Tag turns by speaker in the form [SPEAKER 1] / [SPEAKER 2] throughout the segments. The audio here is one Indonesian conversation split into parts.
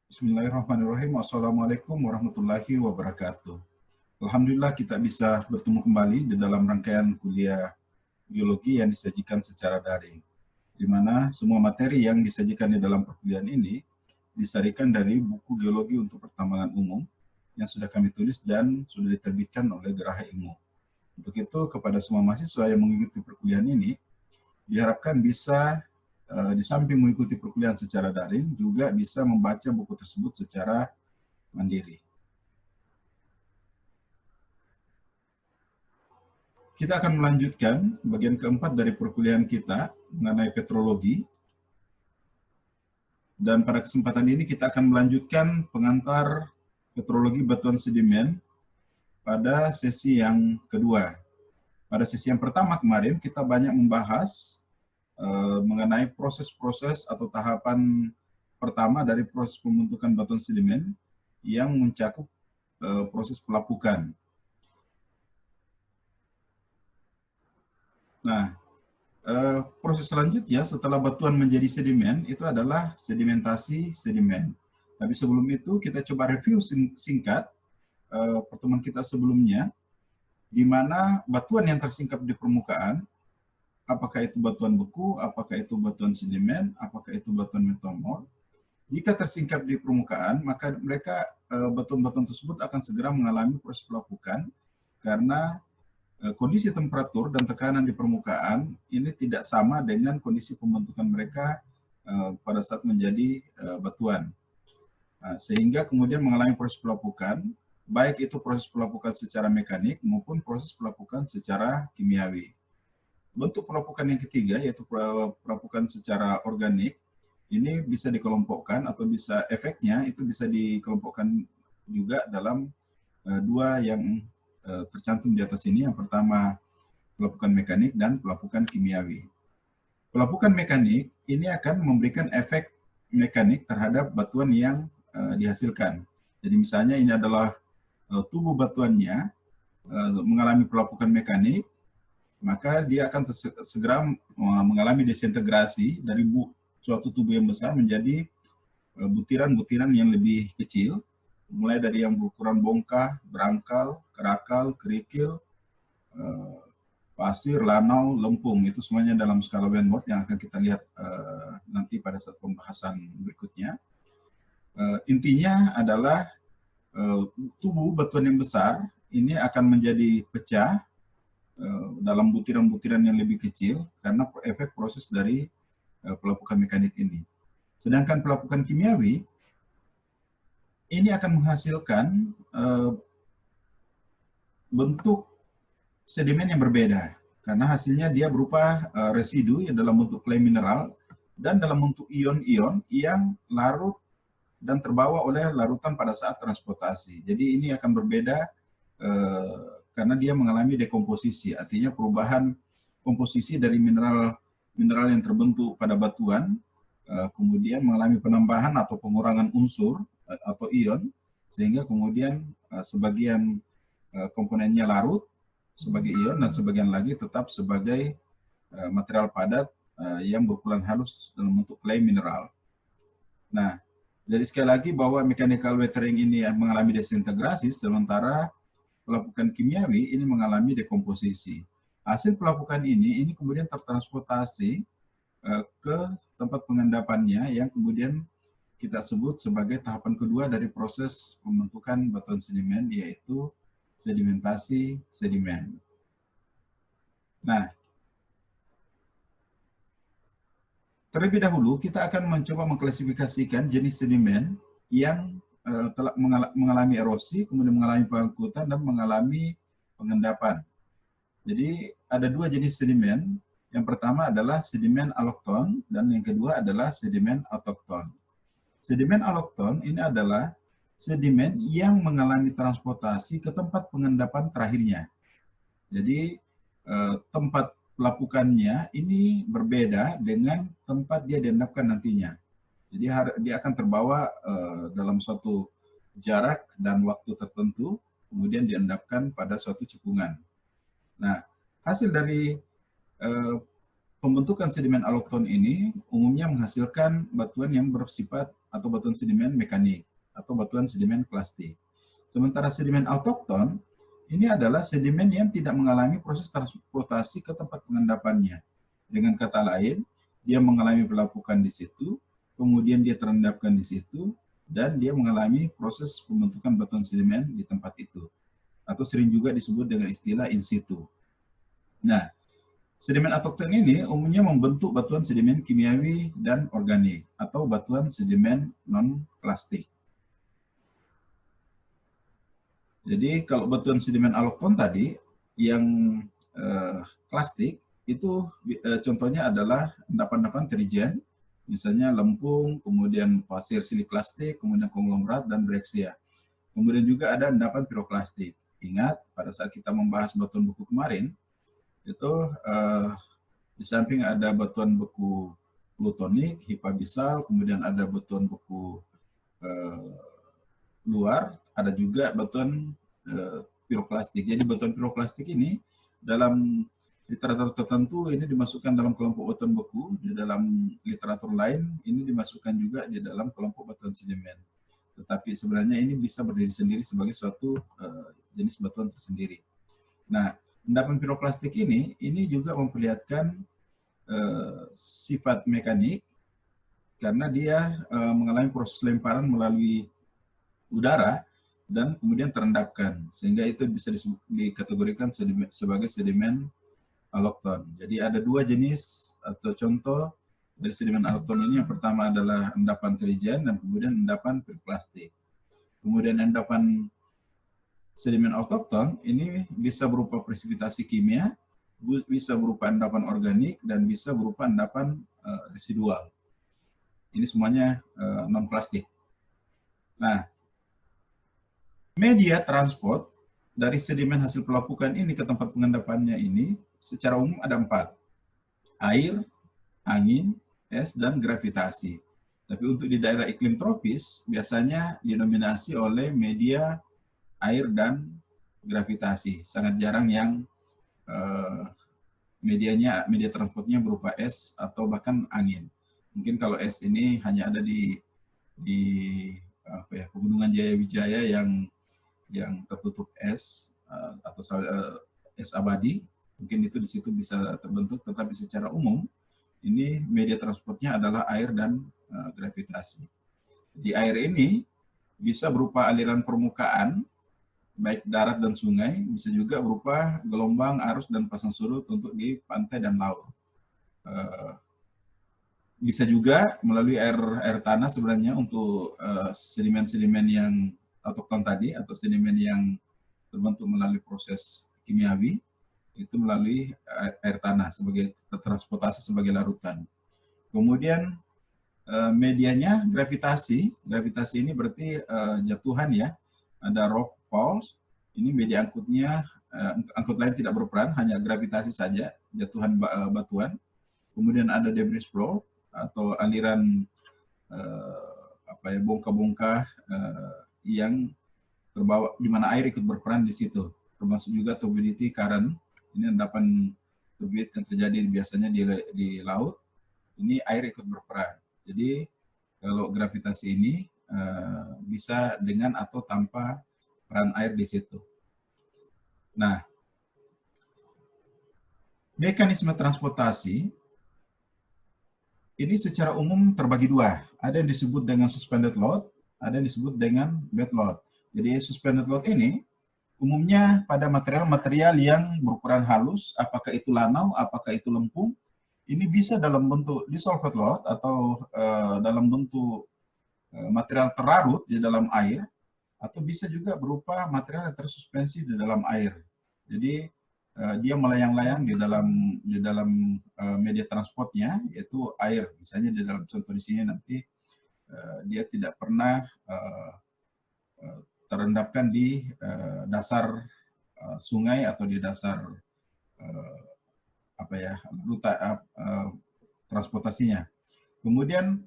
[SPEAKER 1] Bismillahirrahmanirrahim. Assalamualaikum warahmatullahi wabarakatuh. Alhamdulillah kita bisa bertemu kembali di dalam rangkaian kuliah biologi yang disajikan secara daring, di mana semua materi yang disajikan di dalam perkuliahan ini disarikan dari buku geologi untuk pertambangan umum yang sudah kami tulis dan sudah diterbitkan oleh Geraha Ilmu. Untuk itu, kepada semua mahasiswa yang mengikuti perkuliahan ini, diharapkan bisa di samping mengikuti perkuliahan secara daring, juga bisa membaca buku tersebut secara mandiri. Kita akan melanjutkan bagian keempat dari perkuliahan kita mengenai petrologi. Dan pada kesempatan ini kita akan melanjutkan pengantar petrologi batuan sedimen pada sesi yang kedua. Pada sesi yang pertama kemarin kita banyak membahas mengenai proses-proses atau tahapan pertama dari proses pembentukan batuan sedimen yang mencakup proses pelapukan. Nah, proses selanjutnya setelah batuan menjadi sedimen itu adalah sedimentasi sedimen. Tapi sebelum itu kita coba review singkat pertemuan kita sebelumnya, di mana batuan yang tersingkap di permukaan, apakah itu batuan beku, apakah itu batuan sedimen, apakah itu batuan metamorf. Jika tersingkap di permukaan, maka mereka batuan-batuan tersebut akan segera mengalami proses pelapukan karena kondisi temperatur dan tekanan di permukaan ini tidak sama dengan kondisi pembentukan mereka pada saat menjadi batuan. Sehingga kemudian mengalami proses pelapukan, baik itu proses pelapukan secara mekanik maupun proses pelapukan secara kimiawi. Bentuk pelapukan yang ketiga, yaitu pelapukan secara organik, ini bisa dikelompokkan atau bisa efeknya itu bisa dikelompokkan juga dalam dua yang tercantum di atas ini. Yang pertama pelapukan mekanik dan pelapukan kimiawi. Pelapukan mekanik ini akan memberikan efek mekanik terhadap batuan yang dihasilkan. Jadi misalnya ini adalah tubuh batuannya mengalami pelapukan mekanik, maka dia akan segera mengalami desintegrasi dari suatu tubuh yang besar menjadi butiran-butiran yang lebih kecil, mulai dari yang berukuran bongkah, berangkal, kerakal, kerikil, pasir, lanau, lempung. Itu semuanya dalam skala Wenmouth yang akan kita lihat nanti pada saat pembahasan berikutnya. Intinya adalah tubuh batuan yang besar ini akan menjadi pecah dalam butiran-butiran yang lebih kecil karena efek proses dari pelapukan mekanik ini. Sedangkan pelapukan kimiawi ini akan menghasilkan bentuk sedimen yang berbeda karena hasilnya dia berupa residu yang dalam bentuk clay mineral dan dalam bentuk ion-ion yang larut dan terbawa oleh larutan pada saat transportasi. Jadi ini akan berbeda karena dia mengalami dekomposisi, artinya perubahan komposisi dari mineral yang terbentuk pada batuan, kemudian mengalami penambahan atau pengurangan unsur atau ion, sehingga kemudian sebagian komponennya larut sebagai ion dan sebagian lagi tetap sebagai material padat yang berukuran halus dalam bentuk clay mineral. Nah, jadi sekali lagi bahwa mechanical weathering ini mengalami desintegrasi, sementara pelapukan kimiawi ini mengalami dekomposisi. Hasil pelapukan ini kemudian tertransportasi ke tempat pengendapannya yang kemudian kita sebut sebagai tahapan kedua dari proses pembentukan batuan sedimen, yaitu sedimentasi sedimen. Nah, terlebih dahulu kita akan mencoba mengklasifikasikan jenis sedimen yang telah mengalami erosi, kemudian mengalami pengangkutan, dan mengalami pengendapan. Jadi ada dua jenis sedimen. Yang pertama adalah sedimen alokton dan yang kedua adalah sedimen autokton. Sedimen alokton ini adalah sedimen yang mengalami transportasi ke tempat pengendapan terakhirnya. Jadi tempat pelapukannya ini berbeda dengan tempat dia diendapkan nantinya. Jadi dia akan terbawa dalam suatu jarak dan waktu tertentu, kemudian diendapkan pada suatu cekungan. Nah, hasil dari pembentukan sedimen alokton ini umumnya menghasilkan batuan yang bersifat atau batuan sedimen mekanik atau batuan sedimen klastik. Sementara sedimen autokton ini adalah sedimen yang tidak mengalami proses transportasi ke tempat pengendapannya. Dengan kata lain, dia mengalami pelapukan di situ, kemudian dia terendapkan di situ, dan dia mengalami proses pembentukan batuan sedimen di tempat itu. Atau sering juga disebut dengan istilah in situ. Nah, sedimen autokton ini umumnya membentuk batuan sedimen kimiawi dan organik atau batuan sedimen non-plastik. Jadi kalau batuan sedimen alokton tadi yang plastik itu contohnya adalah endapan-endapan terigen, misalnya lempung, kemudian pasir siliklastik, kemudian konglomerat dan breksia. Kemudian juga ada endapan piroklastik. Ingat pada saat kita membahas batuan beku kemarin, itu di samping ada batuan beku plutonik, hipabisal, kemudian ada batuan beku luar, ada juga batuan piroklastik. Jadi batuan piroklastik ini dalam literatur tertentu ini dimasukkan dalam kelompok batuan beku, di dalam literatur lain ini dimasukkan juga di dalam kelompok batuan sedimen. Tetapi sebenarnya ini bisa berdiri sendiri sebagai suatu jenis batuan tersendiri. Nah, endapan piroklastik ini juga memperlihatkan sifat mekanik karena dia mengalami proses lemparan melalui udara dan kemudian terendapkan, sehingga itu bisa dikategorikan sebagai sedimen alokton. Jadi ada dua jenis atau contoh dari sedimen alokton ini. Yang pertama adalah endapan terigen dan kemudian endapan piroklastik. Kemudian endapan sedimen autokton ini bisa berupa presipitasi kimia, bisa berupa endapan organik, dan bisa berupa endapan residual. Ini semuanya non-plastik. Nah, media transport dari sedimen hasil pelapukan ini ke tempat pengendapannya ini secara umum ada 4. Air, angin, es, dan gravitasi. Tapi untuk di daerah iklim tropis biasanya didominasi oleh media air dan gravitasi. Sangat jarang yang media transportnya berupa es atau bahkan angin. Mungkin kalau es ini hanya ada di Pegunungan Jayawijaya yang tertutup es atau es abadi, mungkin itu di situ bisa terbentuk. Tetapi secara umum ini media transportnya adalah air dan gravitasi. Di air ini bisa berupa aliran permukaan baik darat dan sungai, bisa juga berupa gelombang, arus, dan pasang surut untuk di pantai dan laut. Bisa juga melalui air tanah sebenarnya untuk sedimen-sedimen yang autokton tadi atau sedimen yang terbentuk melalui proses kimiawi, itu melalui air tanah sebagai transportasi sebagai larutan. Kemudian medianya gravitasi. Gravitasi ini berarti jatuhan ya. Ada rock falls, ini media angkutnya, angkut lain tidak berperan, hanya gravitasi saja, jatuhan batuan. Kemudian ada debris flow atau aliran bongkah-bongkah yang terbawa, di mana air ikut berperan di situ. Termasuk juga turbidity current, ini endapan turbid yang terjadi biasanya di laut, ini air ikut berperan. Jadi kalau gravitasi ini bisa dengan atau tanpa peran air di situ. Nah, mekanisme transportasi ini secara umum terbagi dua. Ada yang disebut dengan suspended load, ada yang disebut dengan bed load. Jadi suspended load ini umumnya pada material-material yang berukuran halus, apakah itu lanau, apakah itu lempung, ini bisa dalam bentuk dissolved load atau dalam bentuk material terlarut di dalam air, atau bisa juga berupa material yang tersuspensi di dalam air. Jadi dia melayang-layang di dalam media transportnya, yaitu air. Misalnya di dalam contoh di sini nanti dia tidak pernah terendapkan di dasar sungai atau di dasar transportasinya. Kemudian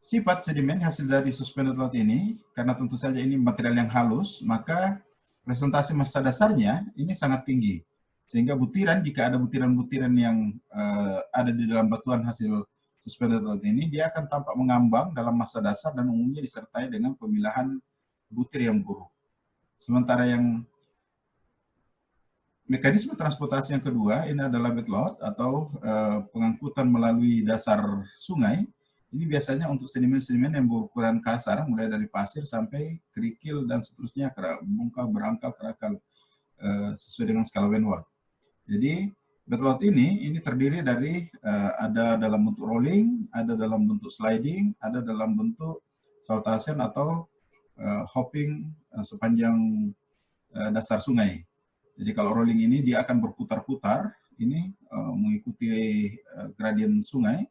[SPEAKER 1] sifat sedimen hasil dari suspended load ini, karena tentu saja ini material yang halus, maka presentasi massa dasarnya ini sangat tinggi. Sehingga butiran, jika ada butiran-butiran yang ada di dalam batuan hasil suspended load ini, dia akan tampak mengambang dalam massa dasar dan umumnya disertai dengan pemilahan butir yang buruk. Sementara yang mekanisme transportasi yang kedua, ini adalah bed load atau pengangkutan melalui dasar sungai. Ini biasanya untuk sedimen-sedimen yang berukuran kasar, mulai dari pasir sampai kerikil dan seterusnya, bongkah, berangkal, kerakal, sesuai dengan skala Wenworth. Jadi bed load ini terdiri dari ada dalam bentuk rolling, ada dalam bentuk sliding, ada dalam bentuk saltation atau hopping sepanjang dasar sungai. Jadi kalau rolling ini dia akan berputar-putar, ini mengikuti gradien sungai.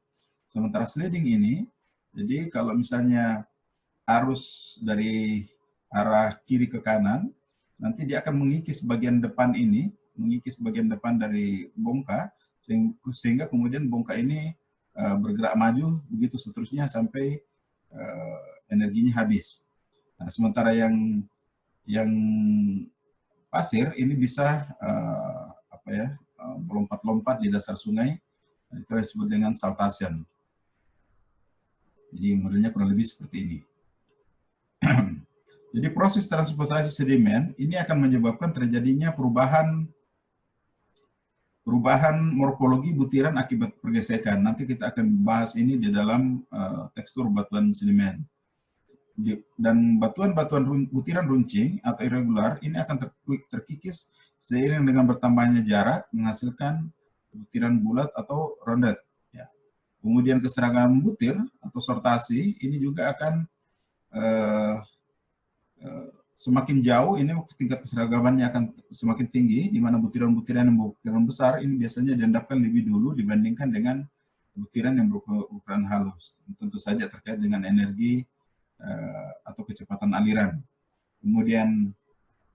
[SPEAKER 1] Sementara sliding ini, jadi kalau misalnya arus dari arah kiri ke kanan, nanti dia akan mengikis bagian depan ini, mengikis bagian depan dari bongka, sehingga kemudian bongka ini bergerak maju, begitu seterusnya sampai energinya habis. Nah, sementara yang pasir ini bisa melompat-lompat di dasar sungai, itu disebut dengan saltation. Jadi modelnya kurang lebih seperti ini. Jadi proses transportasi sedimen ini akan menyebabkan terjadinya perubahan morfologi butiran akibat pergesekan. Nanti kita akan bahas ini di dalam tekstur batuan sedimen. Dan batuan-batuan butiran runcing atau irregular ini akan terkikis seiring dengan bertambahnya jarak, menghasilkan butiran bulat atau rounded. Ya. Kemudian keseragaman butir atau sortasi ini juga akan semakin jauh, ini tingkat keseragamannya akan semakin tinggi, di mana butiran-butiran yang berukuran besar ini biasanya diendapkan lebih dulu dibandingkan dengan butiran yang berukuran halus. Tentu saja terkait dengan energi atau kecepatan aliran. Kemudian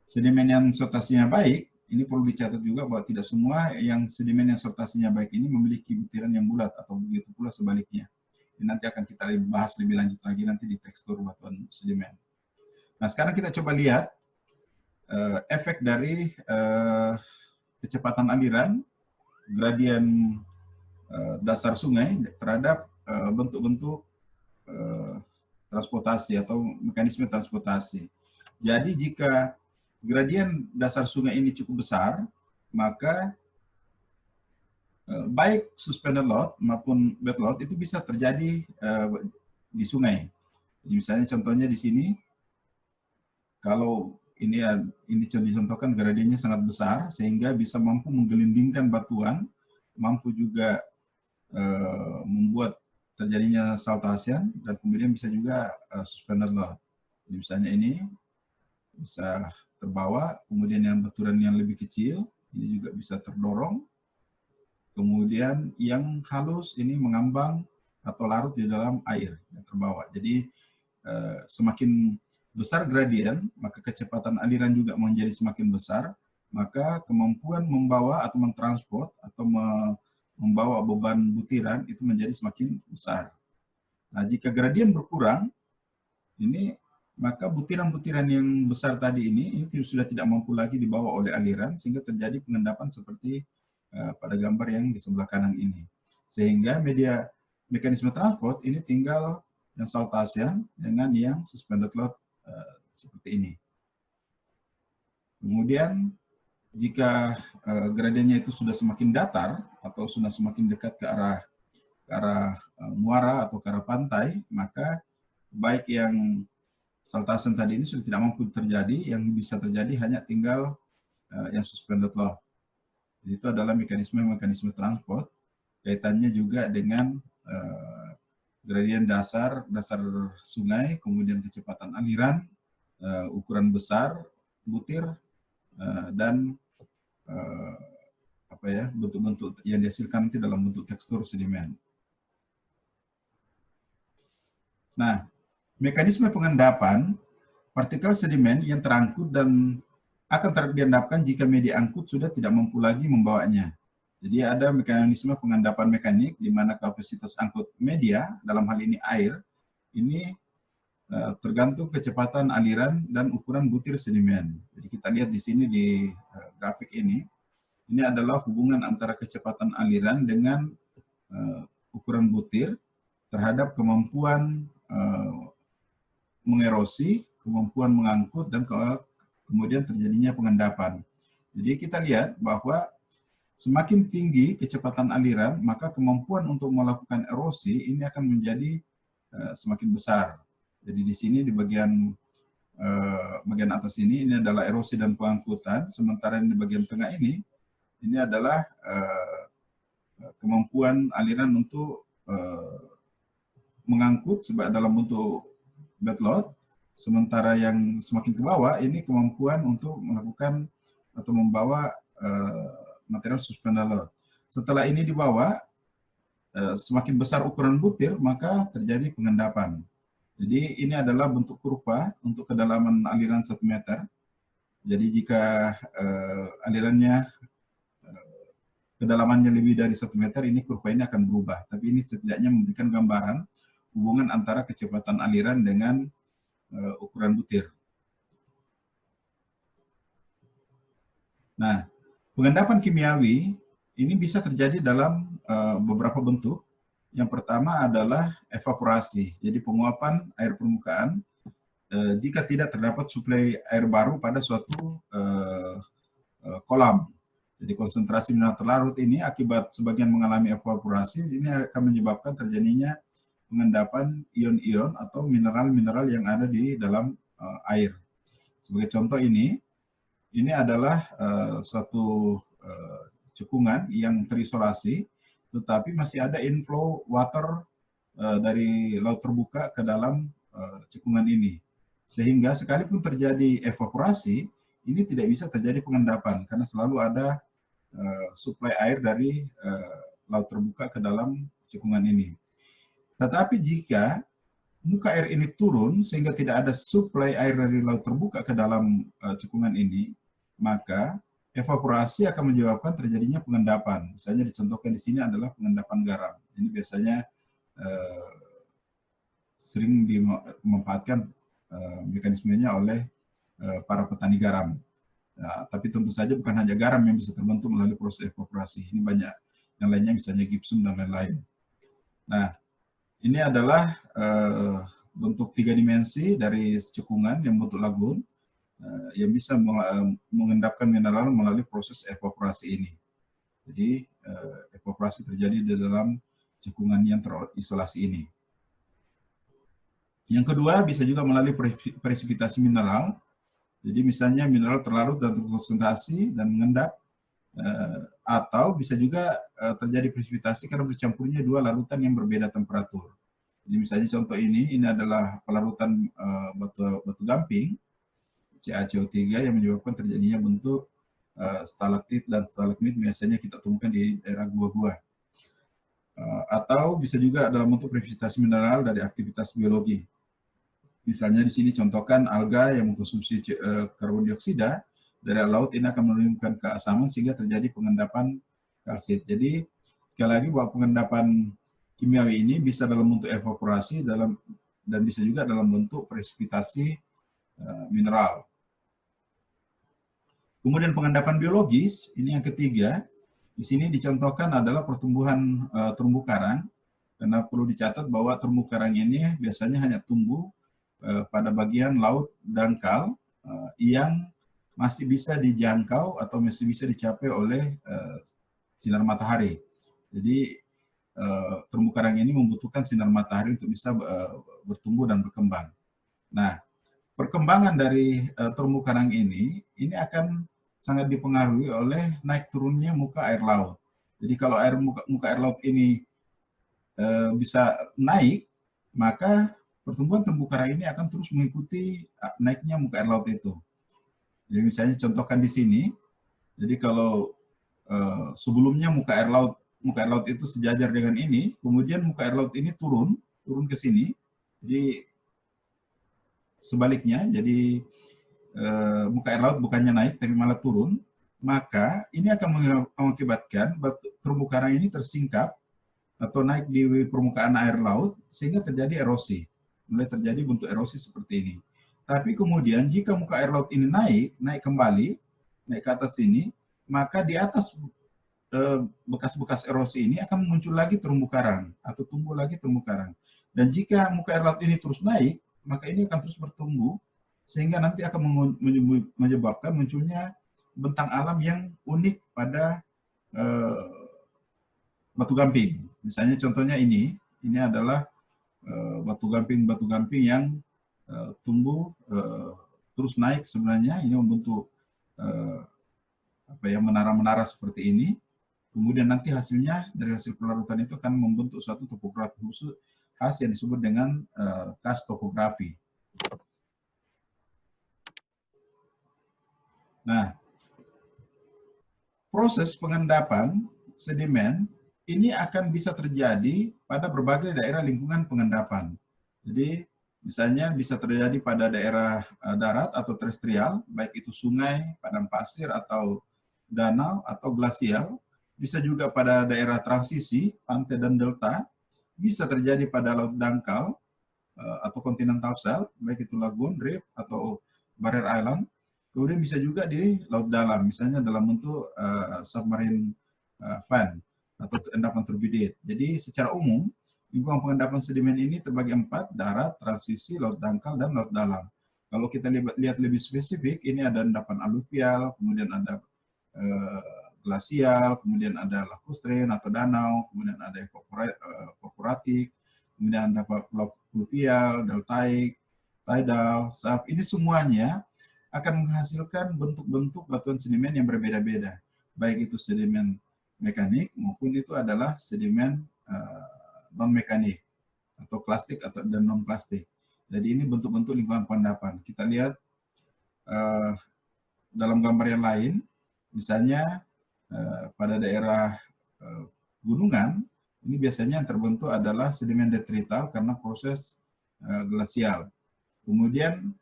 [SPEAKER 1] sedimen yang sortasinya baik, ini perlu dicatat juga bahwa tidak semua yang sedimen yang sortasinya baik ini memiliki butiran yang bulat, atau begitu pula sebaliknya. Ini nanti akan kita bahas lebih lanjut lagi nanti di tekstur batuan sedimen. Nah, sekarang kita coba lihat efek dari kecepatan aliran, gradien dasar sungai terhadap bentuk-bentuk transportasi atau mekanisme transportasi. Jadi jika gradien dasar sungai ini cukup besar, maka baik suspended load maupun bed load itu bisa terjadi di sungai. Jadi misalnya contohnya di sini, kalau ini dicontohkan gradiennya sangat besar sehingga bisa mampu menggelindingkan batuan, mampu juga membuat terjadinya saltation, dan kemudian bisa juga suspended load. Jadi misalnya ini bisa terbawa, kemudian yang baturan yang lebih kecil ini juga bisa terdorong, kemudian yang halus ini mengambang atau larut di dalam air yang terbawa. Jadi semakin besar gradien, maka kecepatan aliran juga menjadi semakin besar, maka kemampuan membawa atau mentransport atau membawa beban butiran itu menjadi semakin besar. Nah, jika gradien berkurang, ini maka butiran-butiran yang besar tadi ini sudah tidak mampu lagi dibawa oleh aliran, sehingga terjadi pengendapan seperti pada gambar yang di sebelah kanan ini. Sehingga mekanisme transport ini tinggal yang saltation dengan yang suspended load seperti ini. Kemudian jika gradiennya itu sudah semakin datar atau sudah semakin dekat ke arah muara atau ke arah pantai, maka baik yang saltation tadi ini sudah tidak mampu terjadi, yang bisa terjadi hanya tinggal yang suspended load. Jadi itu adalah mekanisme transport, kaitannya juga dengan gradien dasar sungai, kemudian kecepatan aliran, ukuran besar butir, dan bentuk-bentuk yang dihasilkan nanti dalam bentuk tekstur sedimen. Nah, mekanisme pengendapan partikel sedimen yang terangkut dan akan diendapkan jika media angkut sudah tidak mampu lagi membawanya. Jadi ada mekanisme pengendapan mekanik di mana kapasitas angkut media, dalam hal ini air, ini tergantung kecepatan aliran dan ukuran butir sedimen. Jadi kita lihat di sini di grafik ini, Ini adalah hubungan antara kecepatan aliran dengan ukuran butir terhadap kemampuan mengerosi, kemampuan mengangkut, dan kemudian terjadinya pengendapan. Jadi kita lihat bahwa semakin tinggi kecepatan aliran, maka kemampuan untuk melakukan erosi ini akan menjadi semakin besar. Jadi di sini di bagian atas ini adalah erosi dan pengangkutan, sementara di bagian tengah ini adalah kemampuan aliran untuk mengangkut dalam bentuk bed load, sementara yang semakin ke bawah ini kemampuan untuk melakukan atau membawa material suspended load. Setelah ini dibawa, semakin besar ukuran butir, maka terjadi pengendapan. Jadi ini adalah bentuk kurva untuk kedalaman aliran 1 meter. Jadi jika alirannya kedalamannya lebih dari 1 meter, ini kurva ini akan berubah. Tapi ini setidaknya memberikan gambaran hubungan antara kecepatan aliran dengan ukuran butir. Nah, pengendapan kimiawi ini bisa terjadi dalam beberapa bentuk. Yang pertama adalah evaporasi, jadi penguapan air permukaan jika tidak terdapat suplai air baru pada suatu kolam. Jadi konsentrasi mineral terlarut ini akibat sebagian mengalami evaporasi, ini akan menyebabkan terjadinya pengendapan ion-ion atau mineral-mineral yang ada di dalam air. Sebagai contoh ini adalah suatu cekungan yang terisolasi, tetapi masih ada inflow water dari laut terbuka ke dalam cekungan ini. Sehingga sekalipun terjadi evaporasi, ini tidak bisa terjadi pengendapan, karena selalu ada suplai air dari laut terbuka ke dalam cekungan ini. Tetapi jika muka air ini turun sehingga tidak ada suplai air dari laut terbuka ke dalam cekungan ini, maka evaporasi akan menyebabkan terjadinya pengendapan. Misalnya dicontohkan di sini adalah pengendapan garam. Ini biasanya sering dimanfaatkan mekanismenya oleh para petani garam. Nah, tapi tentu saja bukan hanya garam yang bisa terbentuk melalui proses evaporasi. Ini banyak yang lainnya, misalnya gipsum dan lain-lain. Nah, ini adalah bentuk 3 dimensi dari cekungan yang bentuk lagun yang bisa mengendapkan mineral melalui proses evaporasi ini. Jadi evaporasi terjadi di dalam cekungan yang terisolasi ini. Yang kedua bisa juga melalui presipitasi mineral. Jadi misalnya mineral terlarut dan terkonsentrasi dan mengendap, atau bisa juga terjadi presipitasi karena bercampurnya 2 larutan yang berbeda temperatur. Jadi misalnya contoh ini adalah pelarutan batu gamping, CaCO3, yang menyebabkan terjadinya bentuk stalaktit dan stalagmit, biasanya kita temukan di daerah gua-gua. Atau bisa juga dalam bentuk presipitasi mineral dari aktivitas biologi. Misalnya di sini contohkan alga yang mengkonsumsi karbon dioksida dari laut, ini akan menurunkan keasaman sehingga terjadi pengendapan kalsit. Jadi sekali lagi bahwa pengendapan kimiawi ini bisa dalam bentuk evaporasi dan bisa juga dalam bentuk presipitasi mineral. Kemudian pengendapan biologis, ini yang ketiga. Di sini dicontohkan adalah pertumbuhan terumbu karang, karena perlu dicatat bahwa terumbu karang ini biasanya hanya tumbuh pada bagian laut dangkal yang masih bisa dijangkau atau masih bisa dicapai oleh sinar matahari. Jadi terumbu karang ini membutuhkan sinar matahari untuk bisa bertumbuh dan berkembang. Nah, perkembangan dari terumbu karang ini akan sangat dipengaruhi oleh naik turunnya muka air laut. Jadi kalau muka air laut ini bisa naik, maka pertumbuhan terumbu karang ini akan terus mengikuti naiknya muka air laut itu. Jadi misalnya contohkan di sini, jadi kalau sebelumnya muka air laut itu sejajar dengan ini, kemudian muka air laut ini turun ke sini, jadi sebaliknya, jadi muka air laut bukannya naik tapi malah turun, maka ini akan mengakibatkan terumbu karang ini tersingkap atau naik di permukaan air laut sehingga terjadi erosi. Mulai terjadi bentuk erosi seperti ini. Tapi kemudian jika muka air laut ini naik kembali, naik ke atas sini, maka di atas bekas-bekas erosi ini akan muncul lagi terumbu karang atau tumbuh lagi terumbu karang. Dan jika muka air laut ini terus naik, maka ini akan terus bertumbuh sehingga nanti akan menyebabkan munculnya bentang alam yang unik pada batu gamping. Misalnya contohnya ini adalah batu gamping yang tumbuh terus naik sebenarnya, ini membentuk menara-menara seperti ini. Kemudian nanti hasilnya dari hasil pelarutan itu akan membentuk suatu topografi khusus khas yang disebut dengan karst topografi. Nah, proses pengendapan sedimen ini akan bisa terjadi pada berbagai daerah lingkungan pengendapan. Jadi, misalnya bisa terjadi pada daerah darat atau terestrial, baik itu sungai, padang pasir, atau danau, atau glasial. Bisa juga pada daerah transisi, pantai dan delta. Bisa terjadi pada laut dangkal atau continental shelf, baik itu lagoon, reef, atau barrier island. Kemudian bisa juga di laut dalam, misalnya dalam bentuk submarine fan atau endapan turbidate. Jadi secara umum, lingkungan pengendapan sedimen ini terbagi 4, darat, transisi, laut dangkal, dan laut dalam. Kalau kita lihat lebih spesifik, ini ada endapan aluvial, kemudian ada glasial, kemudian ada lacustrine atau danau, kemudian ada evaporatik, kemudian ada laut fluvial, deltaic, tidal, shelf. Ini semuanya akan menghasilkan bentuk-bentuk batuan sedimen yang berbeda-beda, baik itu sedimen mekanik maupun itu adalah sedimen non-mekanik atau plastik dan non-plastik. Jadi ini bentuk-bentuk lingkungan pengendapan. Kita lihat dalam gambar yang lain, misalnya pada daerah gunungan, ini biasanya yang terbentuk adalah sedimen detrital karena proses glasial. Kemudian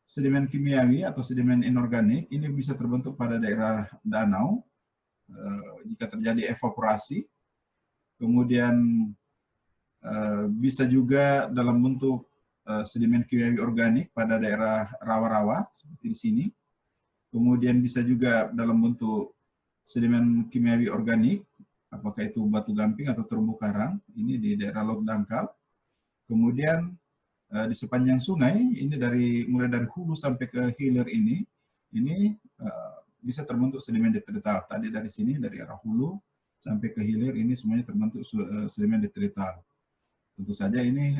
[SPEAKER 1] sedimen kimiawi atau sedimen inorganik ini bisa terbentuk pada daerah danau jika terjadi evaporasi. Kemudian bisa juga dalam bentuk sedimen kimiawi organik pada daerah rawa-rawa seperti di sini. Kemudian bisa juga dalam bentuk sedimen kimiawi organik, apakah itu batu gamping atau terumbu karang, ini di daerah laut dangkal. Kemudian di sepanjang sungai, ini mulai dari hulu sampai ke hilir ini bisa terbentuk sedimen detrital. Tadi dari sini, dari arah hulu sampai ke hilir, ini semuanya terbentuk sedimen detrital. Tentu saja ini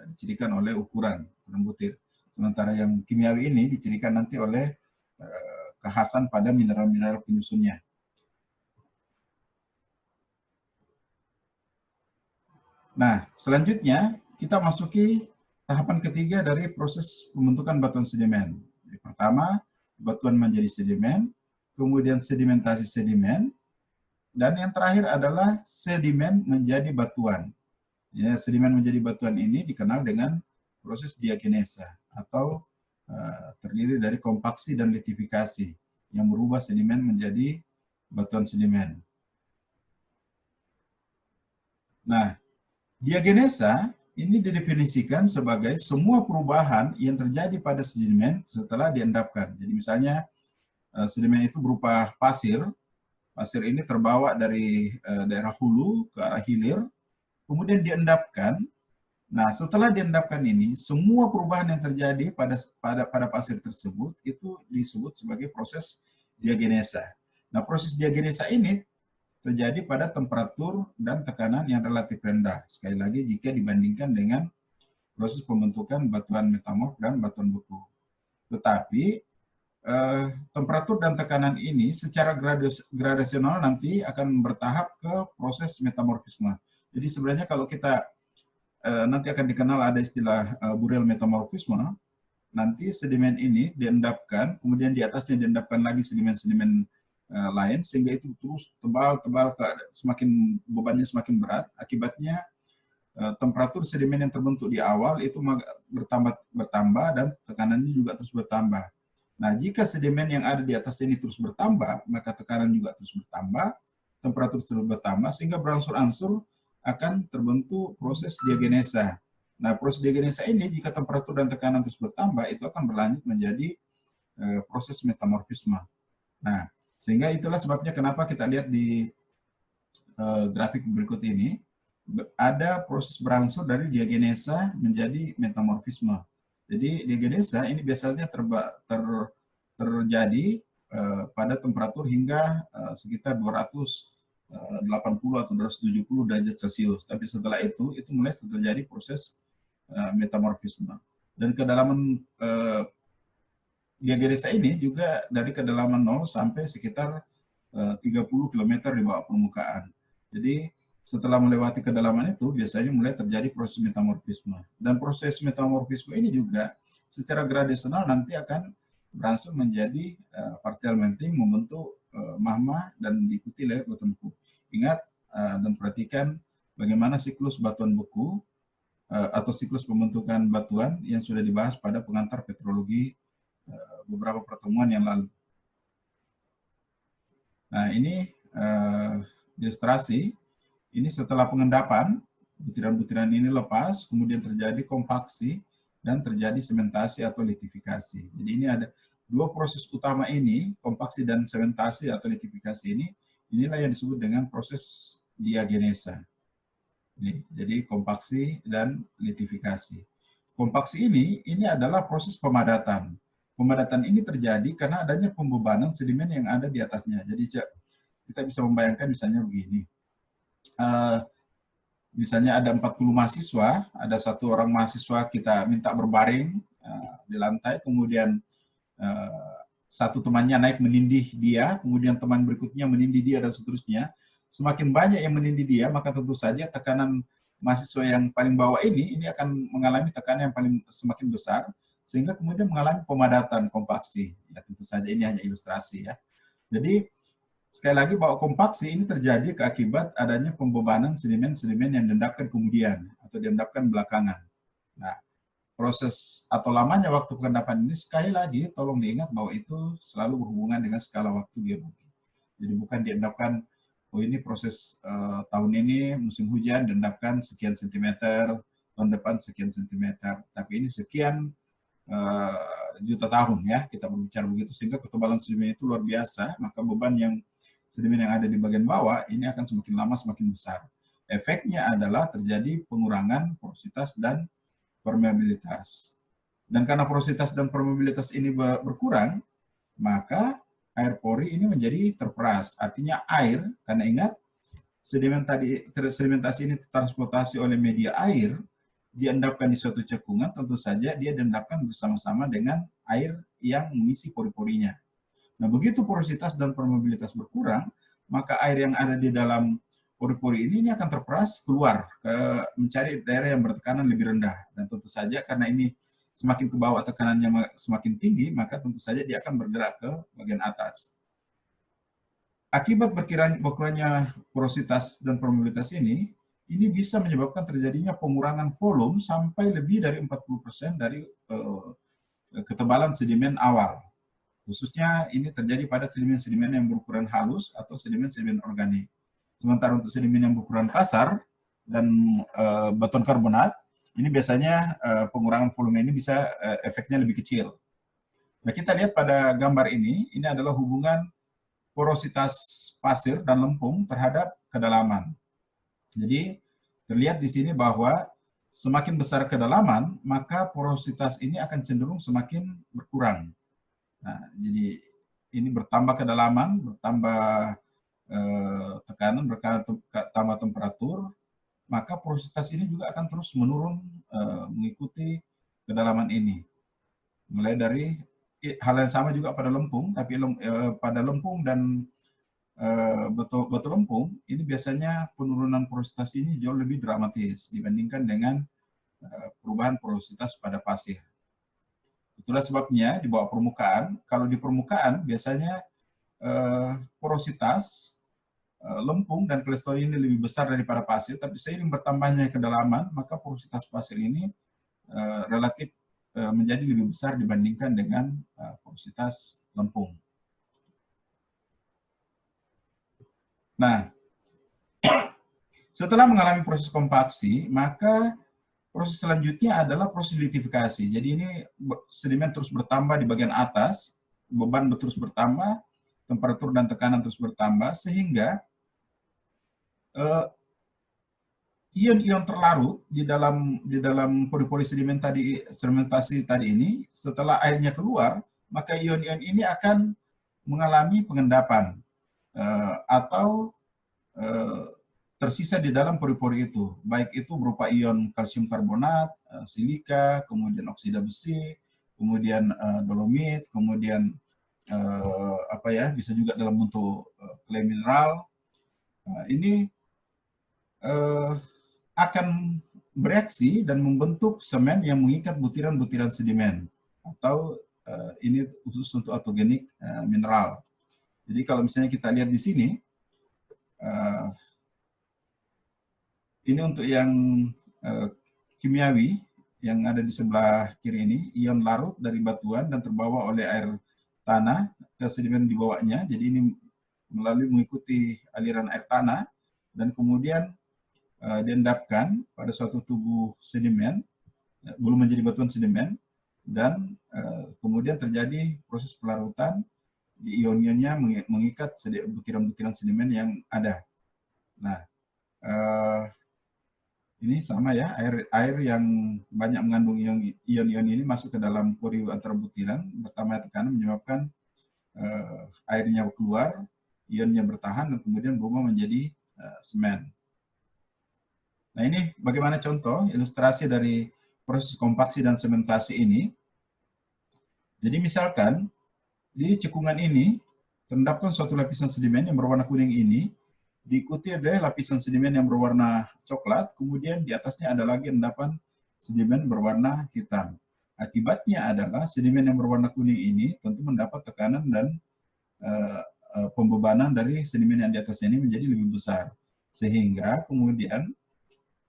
[SPEAKER 1] dicirikan oleh ukuran butir. Sementara yang kimiawi ini dicirikan nanti oleh kekhasan pada mineral-mineral penyusunnya. Nah, selanjutnya kita masuki tahapan ketiga dari proses pembentukan batuan sedimen. Yang pertama, batuan menjadi sedimen, kemudian sedimentasi sedimen, dan yang terakhir adalah sedimen menjadi batuan. Ya, sedimen menjadi batuan ini dikenal dengan proses diagenesa atau terdiri dari kompaksi dan litifikasi yang merubah sedimen menjadi batuan sedimen. Nah, diagenesa ini didefinisikan sebagai semua perubahan yang terjadi pada sedimen setelah diendapkan. Jadi misalnya sedimen itu berupa pasir. Pasir ini terbawa dari daerah hulu ke arah hilir, kemudian diendapkan. Nah, setelah diendapkan ini, semua perubahan yang terjadi pada pasir tersebut itu disebut sebagai proses diagenesa. Nah, proses diagenesa ini terjadi pada temperatur dan tekanan yang relatif rendah. Sekali lagi jika dibandingkan dengan proses pembentukan batuan metamorf dan batuan beku. Tetapi temperatur dan tekanan ini secara gradasional nanti akan bertahap ke proses metamorfisme. Jadi sebenarnya kalau kita nanti akan dikenal ada istilah Borel metamorfisme, nanti sedimen ini diendapkan, kemudian di atasnya diendapkan lagi sedimen-sedimen lain, sehingga itu terus tebal-tebal, semakin bebannya semakin berat. Akibatnya temperatur sedimen yang terbentuk di awal itu bertambah dan tekanannya juga terus bertambah. Nah, jika sedimen yang ada di atas ini terus bertambah, maka tekanan juga terus bertambah, temperatur terus bertambah, sehingga berangsur-angsur akan terbentuk proses diagenesa. Nah, proses diagenesa ini jika temperatur dan tekanan terus bertambah, itu akan berlanjut menjadi proses metamorfisme. Nah, Sehingga itulah sebabnya kenapa kita lihat di grafik berikut ini, ada proses berangsur dari diagenesa menjadi metamorfisme. Jadi diagenesa ini biasanya terjadi pada temperatur hingga sekitar 280 atau 270 derajat Celcius. Tapi setelah itu mulai terjadi proses metamorfisme. Dan kedalaman diagenesa ini juga dari kedalaman 0 sampai sekitar 30 km di bawah permukaan. Jadi setelah melewati kedalaman itu biasanya mulai terjadi proses metamorfisme. Dan proses metamorfisme ini juga secara gradasional nanti akan berangsur menjadi partial melting, membentuk magma dan diikuti oleh batuan beku. Ingat dan perhatikan bagaimana siklus batuan beku atau siklus pembentukan batuan yang sudah dibahas pada pengantar petrologi beberapa pertemuan yang lalu. Nah, ini ilustrasi. Ini setelah pengendapan, butiran-butiran ini lepas, kemudian terjadi kompaksi dan terjadi sementasi atau litifikasi. Jadi ini ada dua proses utama ini, kompaksi dan sementasi atau litifikasi ini, inilah yang disebut dengan proses diagenesa. Jadi kompaksi dan litifikasi. Kompaksi ini adalah proses pemadatan. Pemadatan ini terjadi karena adanya pembebanan sedimen yang ada di atasnya. Jadi kita bisa membayangkan misalnya begini. Misalnya ada 40 mahasiswa, ada satu orang mahasiswa kita minta berbaring di lantai, kemudian satu temannya naik menindih dia, kemudian teman berikutnya menindih dia, dan seterusnya. Semakin banyak yang menindih dia, maka tentu saja tekanan mahasiswa yang paling bawah ini akan mengalami tekanan yang paling semakin besar, sehingga kemudian mengalami pemadatan kompaksi. Ya, tentu saja ini hanya ilustrasi ya. Jadi sekali lagi bahwa kompaksi ini terjadi akibat adanya pembebanan sedimen-sedimen yang diendapkan kemudian atau diendapkan belakangan. Nah, proses atau lamanya waktu pengendapan ini sekali lagi tolong diingat bahwa itu selalu berhubungan dengan skala waktu geologi. Jadi bukan diendapkan, oh ini proses tahun ini musim hujan diendapkan sekian sentimeter, tahun depan sekian sentimeter, tapi ini sekian juta tahun ya, kita berbicara begitu, sehingga ketebalan sedimen itu luar biasa, maka beban yang sedimen yang ada di bagian bawah ini akan semakin lama semakin besar. Efeknya adalah terjadi pengurangan porositas dan permeabilitas. Dan karena porositas dan permeabilitas ini berkurang, maka air pori ini menjadi terperas. Artinya air, karena ingat sedimentasi ini transportasi oleh media air, diendapkan di suatu cekungan, tentu saja dia diendapkan bersama-sama dengan air yang mengisi pori-porinya. Nah, begitu porositas dan permeabilitas berkurang, maka air yang ada di dalam pori-pori ini akan terperas keluar mencari daerah yang bertekanan lebih rendah. Dan tentu saja karena ini semakin ke bawah tekanannya semakin tinggi, maka tentu saja dia akan bergerak ke bagian atas. Akibat berkurangnya porositas dan permeabilitas ini bisa menyebabkan terjadinya pengurangan volume sampai lebih dari 40% dari ketebalan sedimen awal. Khususnya ini terjadi pada sedimen-sedimen yang berukuran halus atau sedimen-sedimen organik. Sementara untuk sedimen yang berukuran kasar dan batuan karbonat, ini biasanya pengurangan volume ini bisa efeknya lebih kecil. Nah, kita lihat pada gambar ini adalah hubungan porositas pasir dan lempung terhadap kedalaman. Jadi terlihat di sini bahwa semakin besar kedalaman, maka porositas ini akan cenderung semakin berkurang. Nah, jadi ini bertambah kedalaman, bertambah tekanan, bertambah temperatur, maka porositas ini juga akan terus menurun mengikuti kedalaman ini. Mulai dari hal yang sama juga pada lempung, tapi pada lempung dan batu lempung ini biasanya penurunan porositas ini jauh lebih dramatis dibandingkan dengan perubahan porositas pada pasir. Itulah sebabnya di bawah permukaan, kalau di permukaan biasanya porositas lempung dan kleston ini lebih besar daripada pasir, tapi seiring bertambahnya kedalaman, maka porositas pasir ini relatif menjadi lebih besar dibandingkan dengan porositas lempung. Nah, setelah mengalami proses kompaksi, maka proses selanjutnya adalah proses litifikasi. Jadi ini sedimen terus bertambah di bagian atas, beban terus bertambah, temperatur dan tekanan terus bertambah, sehingga ion-ion terlarut di dalam pori-pori sedimen tadi, sedimentasi tadi ini, setelah airnya keluar, maka ion-ion ini akan mengalami pengendapan atau tersisa di dalam pori-pori itu, baik itu berupa ion kalsium karbonat, silika, kemudian oksida besi, kemudian dolomit, kemudian bisa juga dalam bentuk clay mineral. Ini akan bereaksi dan membentuk semen yang mengikat butiran-butiran sedimen, atau ini khusus untuk autogenik mineral. Jadi kalau misalnya kita lihat di sini, ini untuk yang kimiawi yang ada di sebelah kiri ini, ion larut dari batuan dan terbawa oleh air tanah ke sedimen di bawahnya. Jadi ini melalui mengikuti aliran air tanah dan kemudian diendapkan pada suatu tubuh sedimen, belum menjadi batuan sedimen, dan kemudian terjadi proses pelarutan di ion-ionnya mengikat butiran-butiran sedimen yang ada. Nah, ini sama ya, air yang banyak mengandung ion-ion ini masuk ke dalam pori antara butiran, bertambah tekanan menyebabkan airnya keluar, ionnya bertahan dan kemudian berubah menjadi semen. Nah, ini bagaimana contoh ilustrasi dari proses kompaksi dan sementasi ini. Jadi misalkan di cekungan ini terendapkan suatu lapisan sedimen yang berwarna kuning ini, diikuti oleh lapisan sedimen yang berwarna coklat, kemudian di atasnya ada lagi endapan sedimen berwarna hitam. Akibatnya adalah sedimen yang berwarna kuning ini tentu mendapat tekanan dan pembebanan dari sedimen yang di atasnya ini menjadi lebih besar. Sehingga kemudian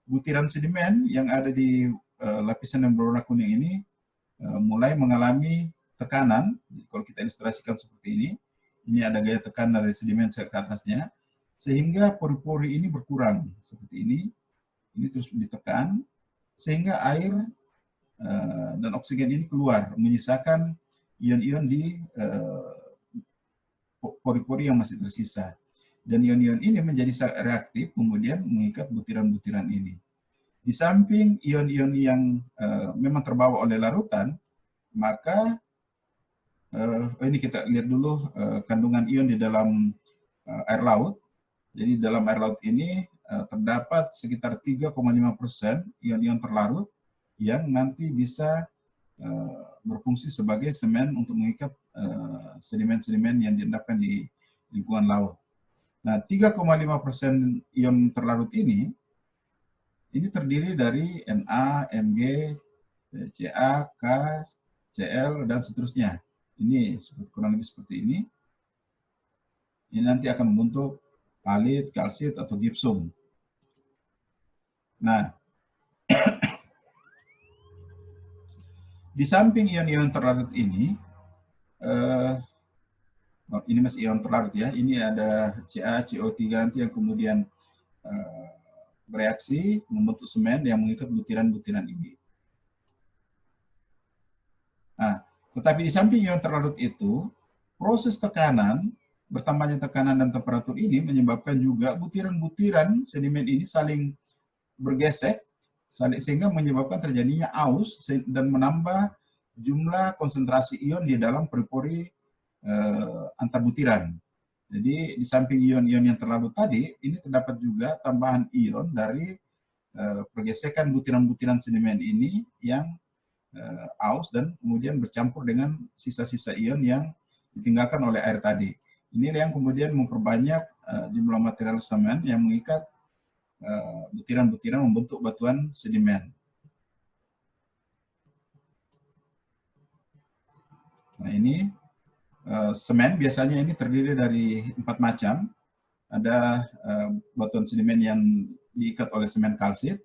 [SPEAKER 1] butiran sedimen yang ada di lapisan yang berwarna kuning ini mulai mengalami tekanan. Kalau kita ilustrasikan seperti ini ada gaya tekanan dari sedimen ke atasnya, sehingga pori-pori ini berkurang seperti ini terus ditekan, sehingga air dan oksigen ini keluar, menyisakan ion-ion di pori-pori yang masih tersisa. Dan ion-ion ini menjadi reaktif, kemudian mengikat butiran-butiran ini. Di samping ion-ion yang memang terbawa oleh larutan, maka ini kita lihat dulu kandungan ion di dalam air laut. Jadi dalam air laut ini terdapat sekitar 3,5% ion-ion terlarut yang nanti bisa berfungsi sebagai semen untuk mengikat sedimen-sedimen yang diendapkan di lingkungan laut. Nah, 3,5% ion terlarut ini terdiri dari Na, Mg, Ca, K, Cl, dan seterusnya. Ini kurang lebih seperti ini. Ini nanti akan membentuk halit, kalsit, atau gipsum. Nah, di samping ion-ion terlarut ini masih ion terlarut ya, ini ada Ca, CO3 nanti yang kemudian bereaksi membentuk semen yang mengikat butiran-butiran ini. Nah, tetapi di samping ion terlarut itu, proses tekanan, bertambahnya tekanan dan temperatur ini menyebabkan juga butiran-butiran sedimen ini saling bergesek, sehingga menyebabkan terjadinya aus dan menambah jumlah konsentrasi ion di dalam pori-pori antar butiran. Jadi di samping ion-ion yang terlarut tadi, ini terdapat juga tambahan ion dari pergesekan butiran-butiran sedimen ini yang aus dan kemudian bercampur dengan sisa-sisa ion yang ditinggalkan oleh air tadi. Ini yang kemudian memperbanyak jumlah material semen yang mengikat butiran-butiran membentuk batuan sedimen. Nah, ini semen biasanya ini terdiri dari 4 macam. Ada batuan sedimen yang diikat oleh semen kalsit,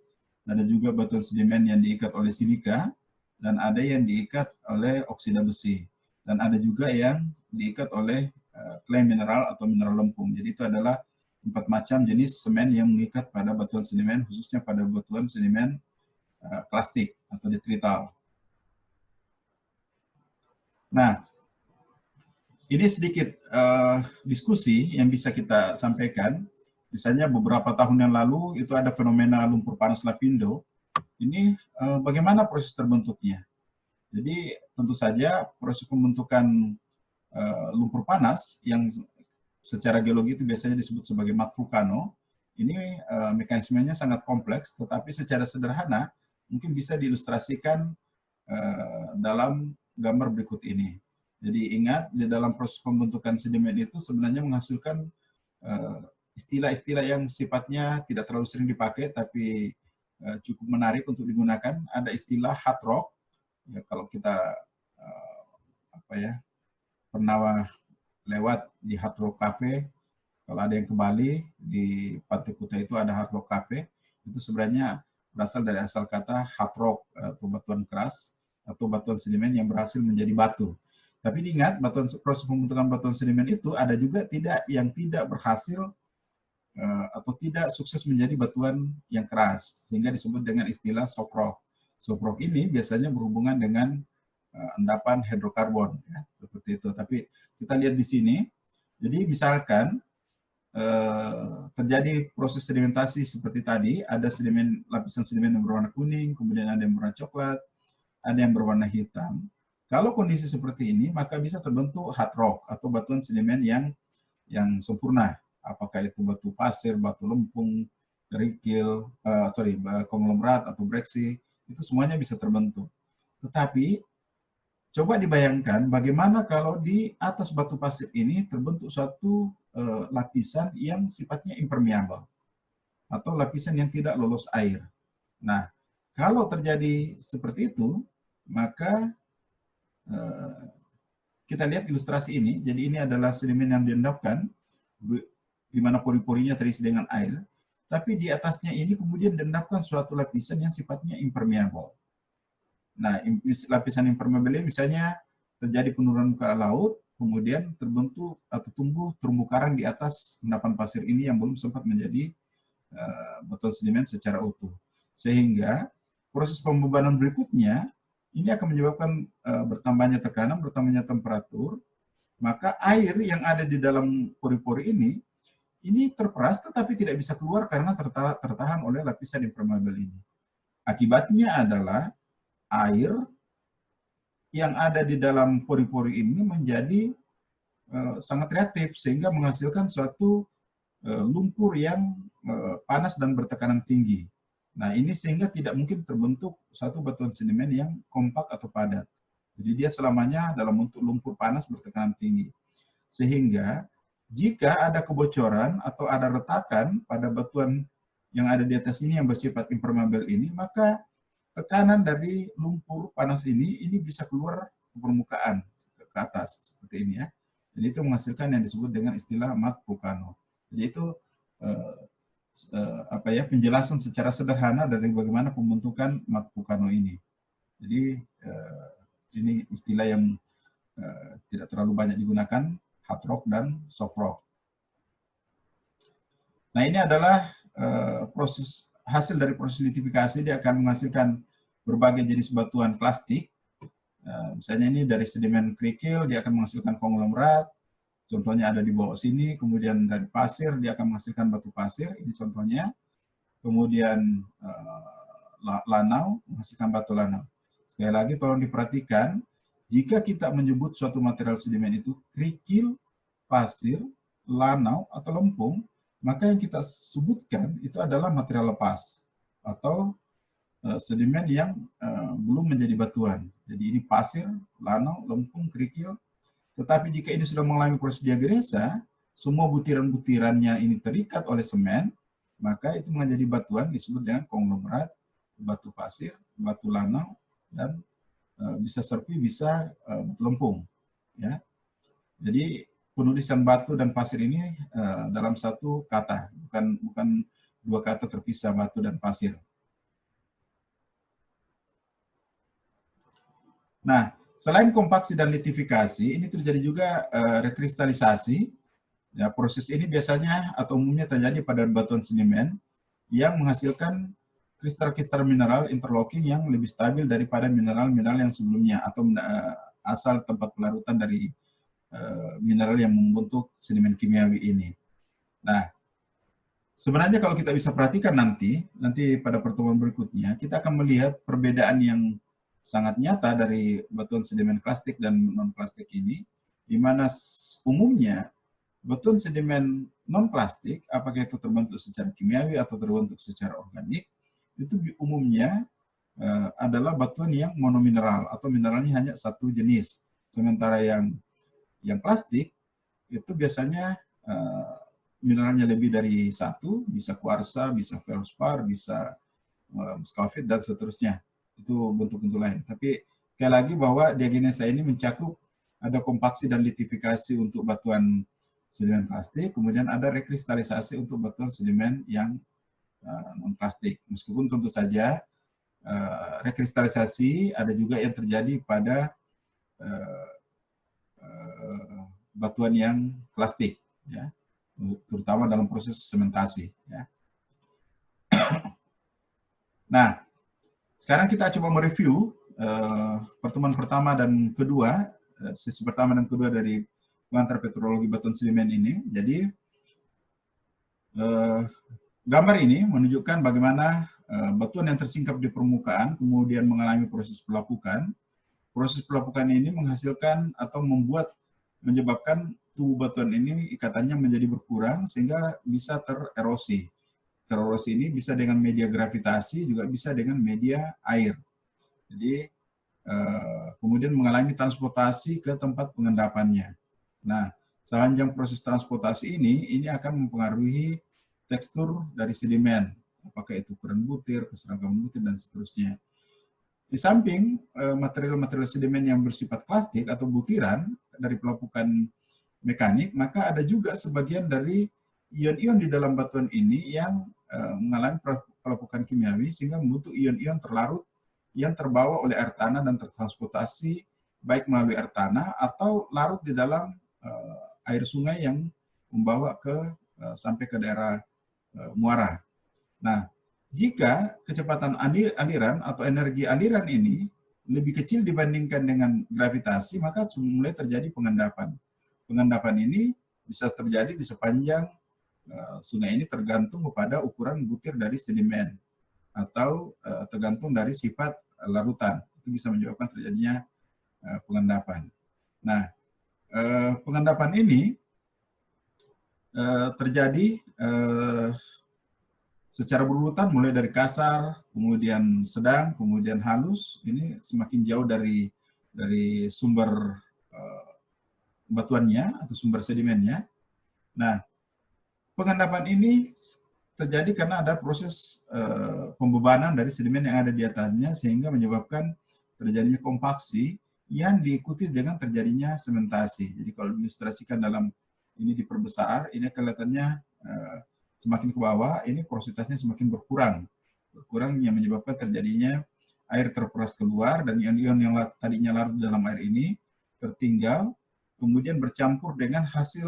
[SPEAKER 1] ada juga batuan sedimen yang diikat oleh silika, dan ada yang diikat oleh oksida besi, dan ada juga yang diikat oleh clay mineral atau mineral lempung. Jadi itu adalah 4 macam jenis semen yang mengikat pada batuan sedimen, khususnya pada batuan sedimen klastik atau detrital. Nah, ini sedikit diskusi yang bisa kita sampaikan. Misalnya beberapa tahun yang lalu itu ada fenomena lumpur panas Lapindo. Ini bagaimana proses terbentuknya? Jadi tentu saja proses pembentukan lumpur panas yang secara geologi itu biasanya disebut sebagai mat vulkano. Ini mekanismenya sangat kompleks, tetapi secara sederhana mungkin bisa diilustrasikan dalam gambar berikut ini. Jadi ingat, di dalam proses pembentukan sedimen itu sebenarnya menghasilkan istilah-istilah yang sifatnya tidak terlalu sering dipakai, tapi cukup menarik untuk digunakan. Ada istilah hard rock, ya, kalau kita pernah lewat di Hard Rock Cafe, kalau ada yang ke Bali, di Pantai Kuta itu ada Hard Rock Cafe, itu sebenarnya berasal dari asal kata hard rock atau batuan keras atau batuan sedimen yang berhasil menjadi batu. Tapi diingat, proses pembentukan batuan sedimen itu ada juga yang tidak berhasil atau tidak sukses menjadi batuan yang keras, sehingga disebut dengan istilah soft rock. Soft rock ini biasanya berhubungan dengan endapan hidrokarbon, ya, seperti itu. Tapi kita lihat di sini, jadi misalkan terjadi proses sedimentasi seperti tadi, ada lapisan sedimen yang berwarna kuning, kemudian ada yang berwarna coklat, ada yang berwarna hitam. Kalau kondisi seperti ini, maka bisa terbentuk hard rock atau batuan sedimen yang sempurna. Apakah itu batu pasir, batu lempung, kerikil, konglomerat atau breksi, itu semuanya bisa terbentuk. Tetapi coba dibayangkan bagaimana kalau di atas batu pasir ini terbentuk suatu lapisan yang sifatnya impermeable atau lapisan yang tidak lolos air. Nah, kalau terjadi seperti itu, maka kita lihat ilustrasi ini. Jadi ini adalah sedimen yang diendapkan, di mana pori-porinya terisi dengan air, tapi di atasnya ini kemudian diendapkan suatu lapisan yang sifatnya impermeable. Nah, lapisan impermeable ini misalnya terjadi penurunan ke laut, kemudian terbentuk atau tumbuh terumbu karang di atas endapan pasir ini yang belum sempat menjadi batuan sedimen secara utuh. Sehingga proses pembebanan berikutnya ini akan menyebabkan bertambahnya tekanan, bertambahnya temperatur, maka air yang ada di dalam pori-pori ini terperas tetapi tidak bisa keluar karena tertahan oleh lapisan impermeable ini. Akibatnya adalah air yang ada di dalam pori-pori ini menjadi sangat reaktif sehingga menghasilkan suatu lumpur yang panas dan bertekanan tinggi. Nah, ini sehingga tidak mungkin terbentuk satu batuan sedimen yang kompak atau padat. Jadi dia selamanya dalam bentuk lumpur panas bertekanan tinggi. Sehingga jika ada kebocoran atau ada retakan pada batuan yang ada di atas ini yang bersifat impermeable ini, maka tekanan dari lumpur panas ini bisa keluar ke permukaan, ke atas, seperti ini ya. Jadi itu menghasilkan yang disebut dengan istilah mat vulkano. Jadi itu penjelasan secara sederhana dari bagaimana pembentukan mat vulkano ini. Jadi ini istilah yang tidak terlalu banyak digunakan, hard rock dan soft rock. Nah, ini adalah hasil dari proses litifikasi. Dia akan menghasilkan berbagai jenis batuan plastik. Misalnya ini dari sedimen kerikil, dia akan menghasilkan konglomerat. Contohnya ada di bawah sini. Kemudian dari pasir, dia akan menghasilkan batu pasir. Ini contohnya. Kemudian lanau, menghasilkan batu lanau. Sekali lagi tolong diperhatikan, jika kita menyebut suatu material sedimen itu kerikil, pasir, lanau, atau lempung, maka yang kita sebutkan itu adalah material lepas atau sedimen yang belum menjadi batuan. Jadi ini pasir, lanau, lempung, kerikil. Tetapi jika ini sudah mengalami proses diagresa, semua butiran-butirannya ini terikat oleh semen, maka itu menjadi batuan disebut dengan konglomerat, batu pasir, batu lanau, dan bisa serpi, bisa batu lempung. Ya. Jadi penulisan batu dan pasir ini dalam satu kata, bukan dua kata terpisah, batu dan pasir. Nah, selain kompaksi dan litifikasi, ini terjadi juga rekristalisasi. Ya, proses ini biasanya atau umumnya terjadi pada batuan sedimen yang menghasilkan kristal-kristal mineral interlocking yang lebih stabil daripada mineral-mineral yang sebelumnya atau asal tempat pelarutan dari mineral yang membentuk sedimen kimiawi ini. Nah, sebenarnya kalau kita bisa perhatikan nanti pada pertemuan berikutnya, kita akan melihat perbedaan yang sangat nyata dari batuan sedimen klastik dan non-klastik ini, di mana umumnya batuan sedimen non-plastik, apakah itu terbentuk secara kimiawi atau terbentuk secara organik, itu umumnya adalah batuan yang monomineral atau mineralnya hanya satu jenis. Sementara yang plastik itu biasanya mineralnya lebih dari satu, bisa kuarsa, bisa feldspar, bisa muscovite, dan seterusnya. Itu bentuk-bentuk lain. Tapi sekali lagi bahwa diagenesa ini mencakup ada kompaksi dan litifikasi untuk batuan sedimen plastik, kemudian ada rekristalisasi untuk batuan sedimen yang non-plastik. Meskipun tentu saja rekristalisasi ada juga yang terjadi pada batuan yang plastik, ya, terutama dalam proses sementasi. Ya. Nah, sekarang kita coba mereview pertemuan pertama dan kedua, sesi pertama dan kedua dari pengantar petrologi batuan sedimen ini. Jadi gambar ini menunjukkan bagaimana batuan yang tersingkap di permukaan kemudian mengalami proses pelapukan. Proses pelapukan ini menghasilkan atau menyebabkan tubuh batuan ini ikatannya menjadi berkurang sehingga bisa tererosi. Tererosi ini bisa dengan media gravitasi, juga bisa dengan media air. Jadi kemudian mengalami transportasi ke tempat pengendapannya. Nah, sepanjang proses transportasi ini akan mempengaruhi tekstur dari sedimen, apakah itu ukuran butir, keseragaman butir, dan seterusnya. Di samping material-material sedimen yang bersifat plastik atau butiran dari pelapukan mekanik, maka ada juga sebagian dari ion-ion di dalam batuan ini yang mengalami pelapukan kimiawi sehingga membentuk ion-ion terlarut yang terbawa oleh air tanah dan tertransportasi baik melalui air tanah atau larut di dalam air sungai yang membawa sampai ke daerah muara. Nah, jika kecepatan aliran atau energi aliran ini lebih kecil dibandingkan dengan gravitasi, maka mulai terjadi pengendapan. Pengendapan ini bisa terjadi di sepanjang sungai ini tergantung kepada ukuran butir dari sedimen atau tergantung dari sifat larutan. Itu bisa menyebabkan terjadinya pengendapan. Nah, pengendapan ini terjadi secara berurutan mulai dari kasar, kemudian sedang, kemudian halus. Ini semakin jauh dari sumber batuannya atau sumber sedimennya. Nah, pengendapan ini terjadi karena ada proses pembebanan dari sedimen yang ada di atasnya sehingga menyebabkan terjadinya kompaksi yang diikuti dengan terjadinya sementasi. Jadi kalau diilustrasikan dalam ini diperbesar, ini kelihatannya semakin ke bawah, ini porositasnya semakin berkurang. Berkurang yang menyebabkan terjadinya air terperas keluar dan ion-ion yang tadinya larut dalam air ini tertinggal, kemudian bercampur dengan hasil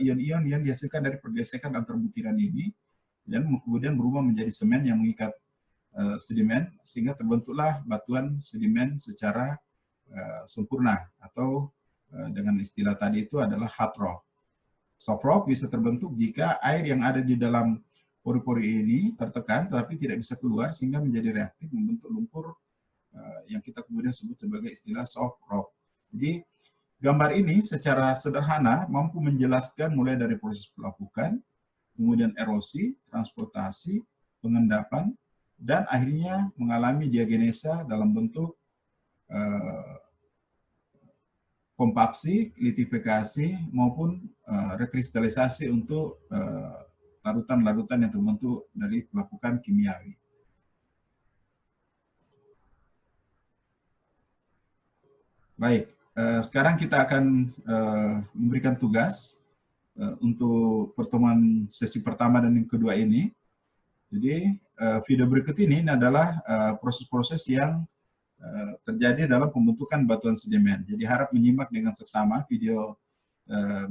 [SPEAKER 1] ion-ion yang dihasilkan dari pergesekan antar butiran ini, dan kemudian berubah menjadi semen yang mengikat sedimen, sehingga terbentuklah batuan sedimen secara sempurna, atau dengan istilah tadi itu adalah hard rock. Soft rock bisa terbentuk jika air yang ada di dalam pori-pori ini tertekan tetapi tidak bisa keluar sehingga menjadi reaktif membentuk lumpur yang kita kemudian sebut sebagai istilah soft rock. Jadi gambar ini secara sederhana mampu menjelaskan mulai dari proses pelapukan, kemudian erosi, transportasi, pengendapan, dan akhirnya mengalami diagenesa dalam bentuk kompaksi, litifikasi, maupun rekristalisasi untuk larutan-larutan yang terbentuk dari pelapukan kimiawi. Baik, sekarang kita akan memberikan tugas untuk pertemuan sesi pertama dan yang kedua ini. Jadi video berikut ini adalah proses-proses yang terjadi dalam pembentukan batuan sedimen. Jadi harap menyimak dengan seksama video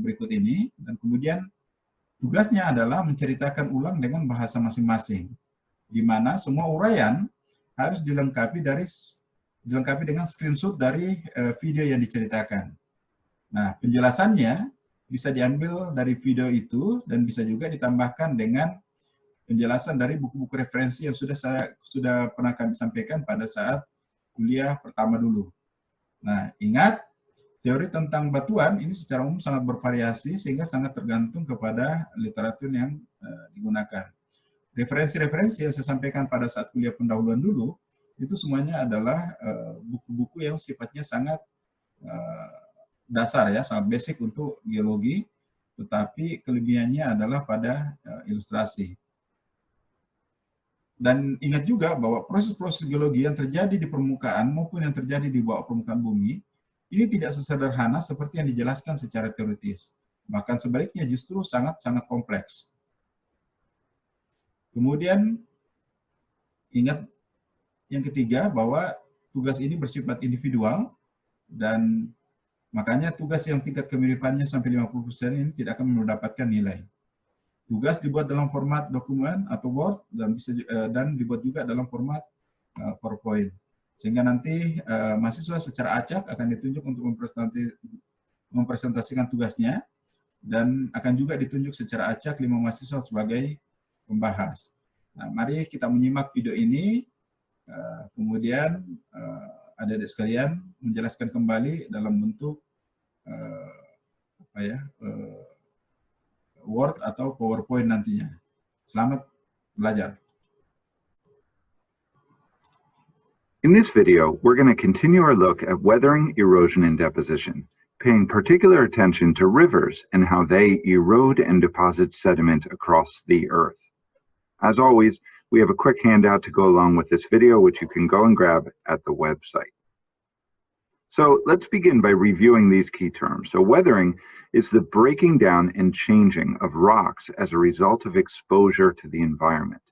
[SPEAKER 1] berikut ini, dan kemudian tugasnya adalah menceritakan ulang dengan bahasa masing-masing, di mana semua uraian harus dilengkapi dengan screenshot dari video yang diceritakan. Nah, penjelasannya bisa diambil dari video itu dan bisa juga ditambahkan dengan penjelasan dari buku-buku referensi yang sudah pernah kami sampaikan pada saat kuliah pertama dulu. Nah, ingat, teori tentang batuan ini secara umum sangat bervariasi sehingga sangat tergantung kepada literatur yang digunakan. Referensi-referensi yang saya sampaikan pada saat kuliah pendahuluan dulu, itu semuanya adalah buku-buku yang sifatnya sangat dasar ya, sangat basic untuk geologi, tetapi kelebihannya adalah pada ilustrasi. Dan ingat juga bahwa proses-proses geologi yang terjadi di permukaan maupun yang terjadi di bawah permukaan bumi, ini tidak sesederhana seperti yang dijelaskan secara teoritis. Bahkan sebaliknya justru sangat-sangat kompleks. Kemudian ingat yang ketiga bahwa tugas ini bersifat individual dan makanya tugas yang tingkat kemiripannya sampai 50% ini tidak akan mendapatkan nilai. Tugas dibuat dalam format dokumen atau Word dan dibuat juga dalam format PowerPoint. Sehingga nanti mahasiswa secara acak akan ditunjuk untuk mempresentasikan tugasnya dan akan juga ditunjuk secara acak 5 mahasiswa sebagai pembahas. Nah, mari kita menyimak video ini, kemudian adik-adik sekalian menjelaskan kembali dalam bentuk Word atau PowerPoint nantinya. Selamat belajar.
[SPEAKER 2] In this video, we're going to continue our look at weathering, erosion, and deposition, paying particular attention to rivers and how they erode and deposit sediment across the earth. As always, we have a quick handout to go along with this video, which you can go and grab at the website. So let's begin by reviewing these key terms. So weathering is the breaking down and changing of rocks as a result of exposure to the environment.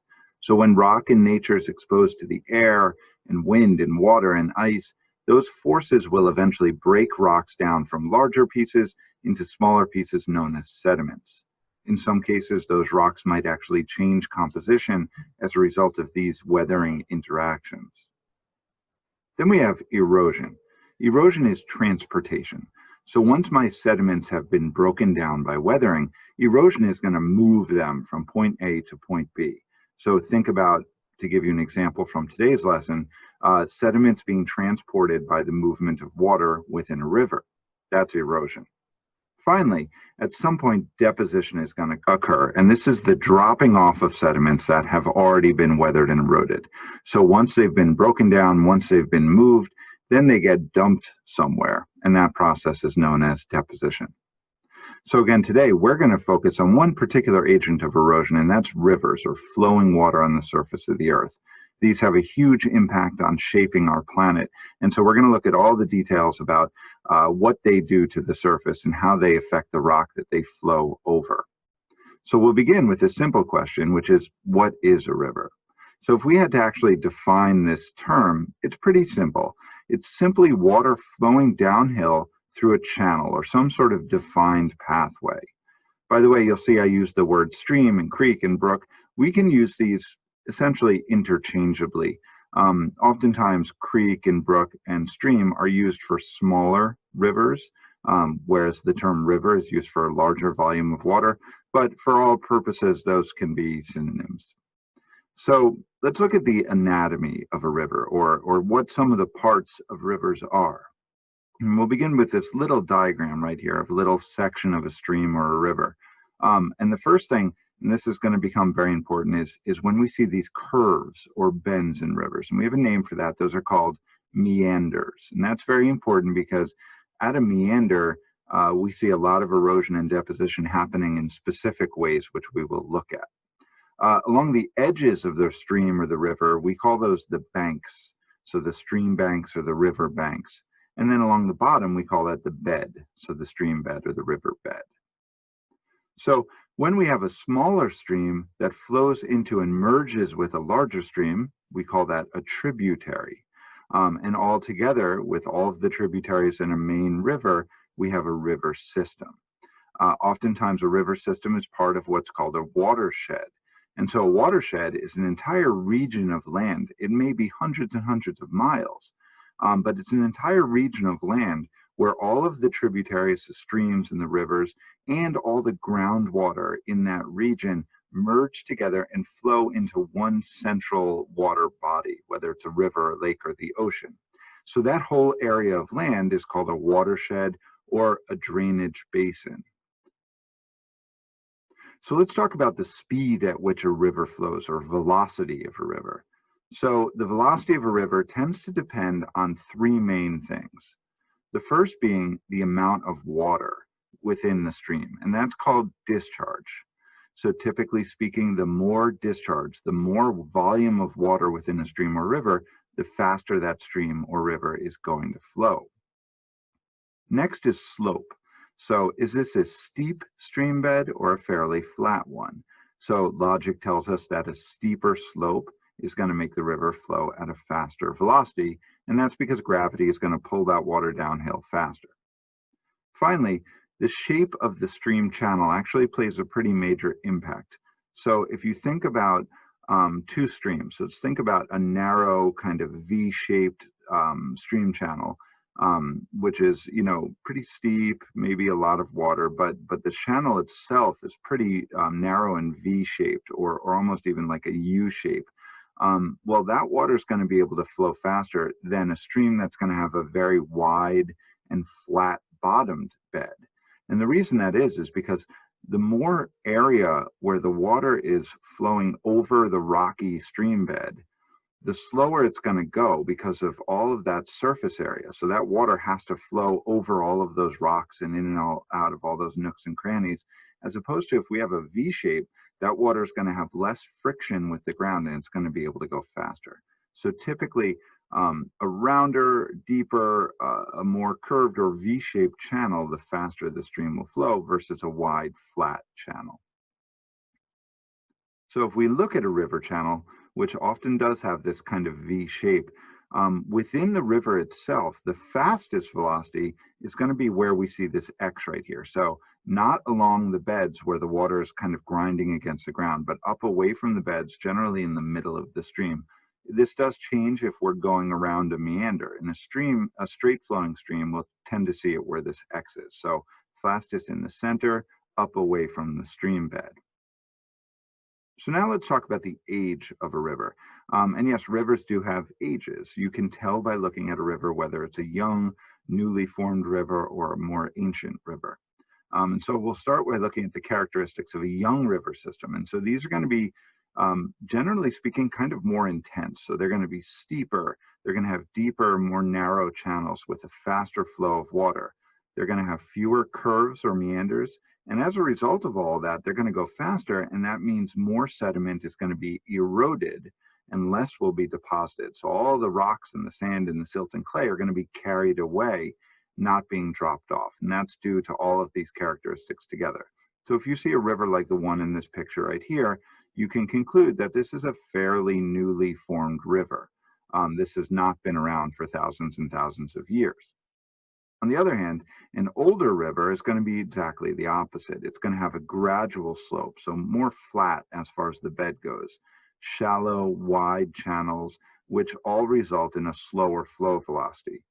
[SPEAKER 2] So when rock in nature is exposed to the air and wind and water and ice, those forces will eventually break rocks down from larger pieces into smaller pieces known as sediments. In some cases, those rocks might actually change composition as a result of these weathering interactions. Then we have erosion. Erosion is transportation. So once my sediments have been broken down by weathering, erosion is going to move them from point A to point B. So think about, to give you an example from today's lesson, sediments being transported by the movement of water within a river. That's erosion. Finally, at some point, deposition is going to occur, and this is the dropping off of sediments that have already been weathered and eroded. So once they've been broken down, once they've been moved, then they get dumped somewhere, and that process is known as deposition. So again, today we're going to focus on one particular agent of erosion, and that's rivers, or flowing water on the surface of the earth. These have a huge impact on shaping our planet, and so we're going to look at all the details about what they do to the surface and how they affect the rock that they flow over. So we'll begin with a simple question, which is, what is a river? So if we had to actually define this term, it's pretty simple. It's simply water flowing downhill through a channel or some sort of defined pathway. By the way, you'll see I use the word stream and creek and brook. We can use these essentially interchangeably. Oftentimes, creek and brook and stream are used for smaller rivers, whereas the term river is used for a larger volume of water. But for all purposes, those can be synonyms. So let's look at the anatomy of a river, or what some of the parts of rivers are. And we'll begin with this little diagram right here of a little section of a stream or a river. And the first thing, and this is going to become very important, is when we see these curves or bends in rivers. And we have a name for that. Those are called meanders. And that's very important because at a meander, we see a lot of erosion and deposition happening in specific ways, which we will look at. Along the edges of the stream or the river, we call those the banks. So the stream banks or the river banks. And then along the bottom, we call that the bed. So the stream bed or the river bed. So when we have a smaller stream that flows into and merges with a larger stream, we call that a tributary. And all together, with all of the tributaries in a main river, we have a river system. Oftentimes, a river system is part of what's called a watershed. And so a watershed is an entire region of land. It may be hundreds and hundreds of miles, but it's an entire region of land where all of the tributaries, the streams and the rivers, and all the groundwater in that region merge together and flow into one central water body, whether it's a river, a lake, or the ocean. So that whole area of land is called a watershed or a drainage basin. So let's talk about the speed at which a river flows, or velocity of a river. So the velocity of a river tends to depend on three main things. The first being the amount of water within the stream, and that's called discharge. So typically speaking, the more discharge, the more volume of water within a stream or river, the faster that stream or river is going to flow. Next is slope. So is this a steep stream bed or a fairly flat one? So logic tells us that a steeper slope is going to make the river flow at a faster velocity, and that's because gravity is going to pull that water downhill faster. Finally, the shape of the stream channel actually plays a pretty major impact. So if you think about two streams, so let's think about a narrow kind of V-shaped stream channel, which is, pretty steep, maybe a lot of water, but the channel itself is pretty narrow and V-shaped, or almost even like a U shape. Well, that water is going to be able to flow faster than a stream that's going to have a very wide and flat bottomed bed. And the reason that is because the more area where the water is flowing over the rocky stream bed, the slower it's going to go because of all of that surface area. So that water has to flow over all of those rocks and in and out of all those nooks and crannies, as opposed to if we have a V shape, that water is going to have less friction with the ground and it's going to be able to go faster. So typically, a rounder, deeper, a more curved or V-shaped channel, the faster the stream will flow versus a wide, flat channel. So if we look at a river channel, which often does have this kind of V shape, within the river itself, the fastest velocity is going to be where we see this X right here. So not along the beds where the water is kind of grinding against the ground, but up away from the beds, generally in the middle of the stream. This does change if we're going around a meander. In a stream, a straight flowing stream, we'll tend to see it where this X is. So fastest in the center, up away from the stream bed. So now let's talk about the age of a river. And yes, rivers do have ages. You can tell by looking at a river whether it's a young, newly formed river or a more ancient river. And so we'll start by looking at the characteristics of a young river system. And so these are going to be, generally speaking, kind of more intense. So they're going to be steeper. They're going to have deeper, more narrow channels with a faster flow of water. They're going to have fewer curves or meanders. And as a result of all that, they're going to go faster. And that means more sediment is going to be eroded and less will be deposited. So all the rocks and the sand and the silt and clay are going to be carried away, not being dropped off. And that's due to all of these characteristics together. So if you see a river like the one in this picture right here, you can conclude that this is a fairly newly formed river. This has not been around for thousands and thousands of years. On the other hand, an older river is going to be exactly the opposite. It's going to have a gradual slope, so more flat as far as the bed goes. Shallow, wide channels, which all result in a slower flow velocity.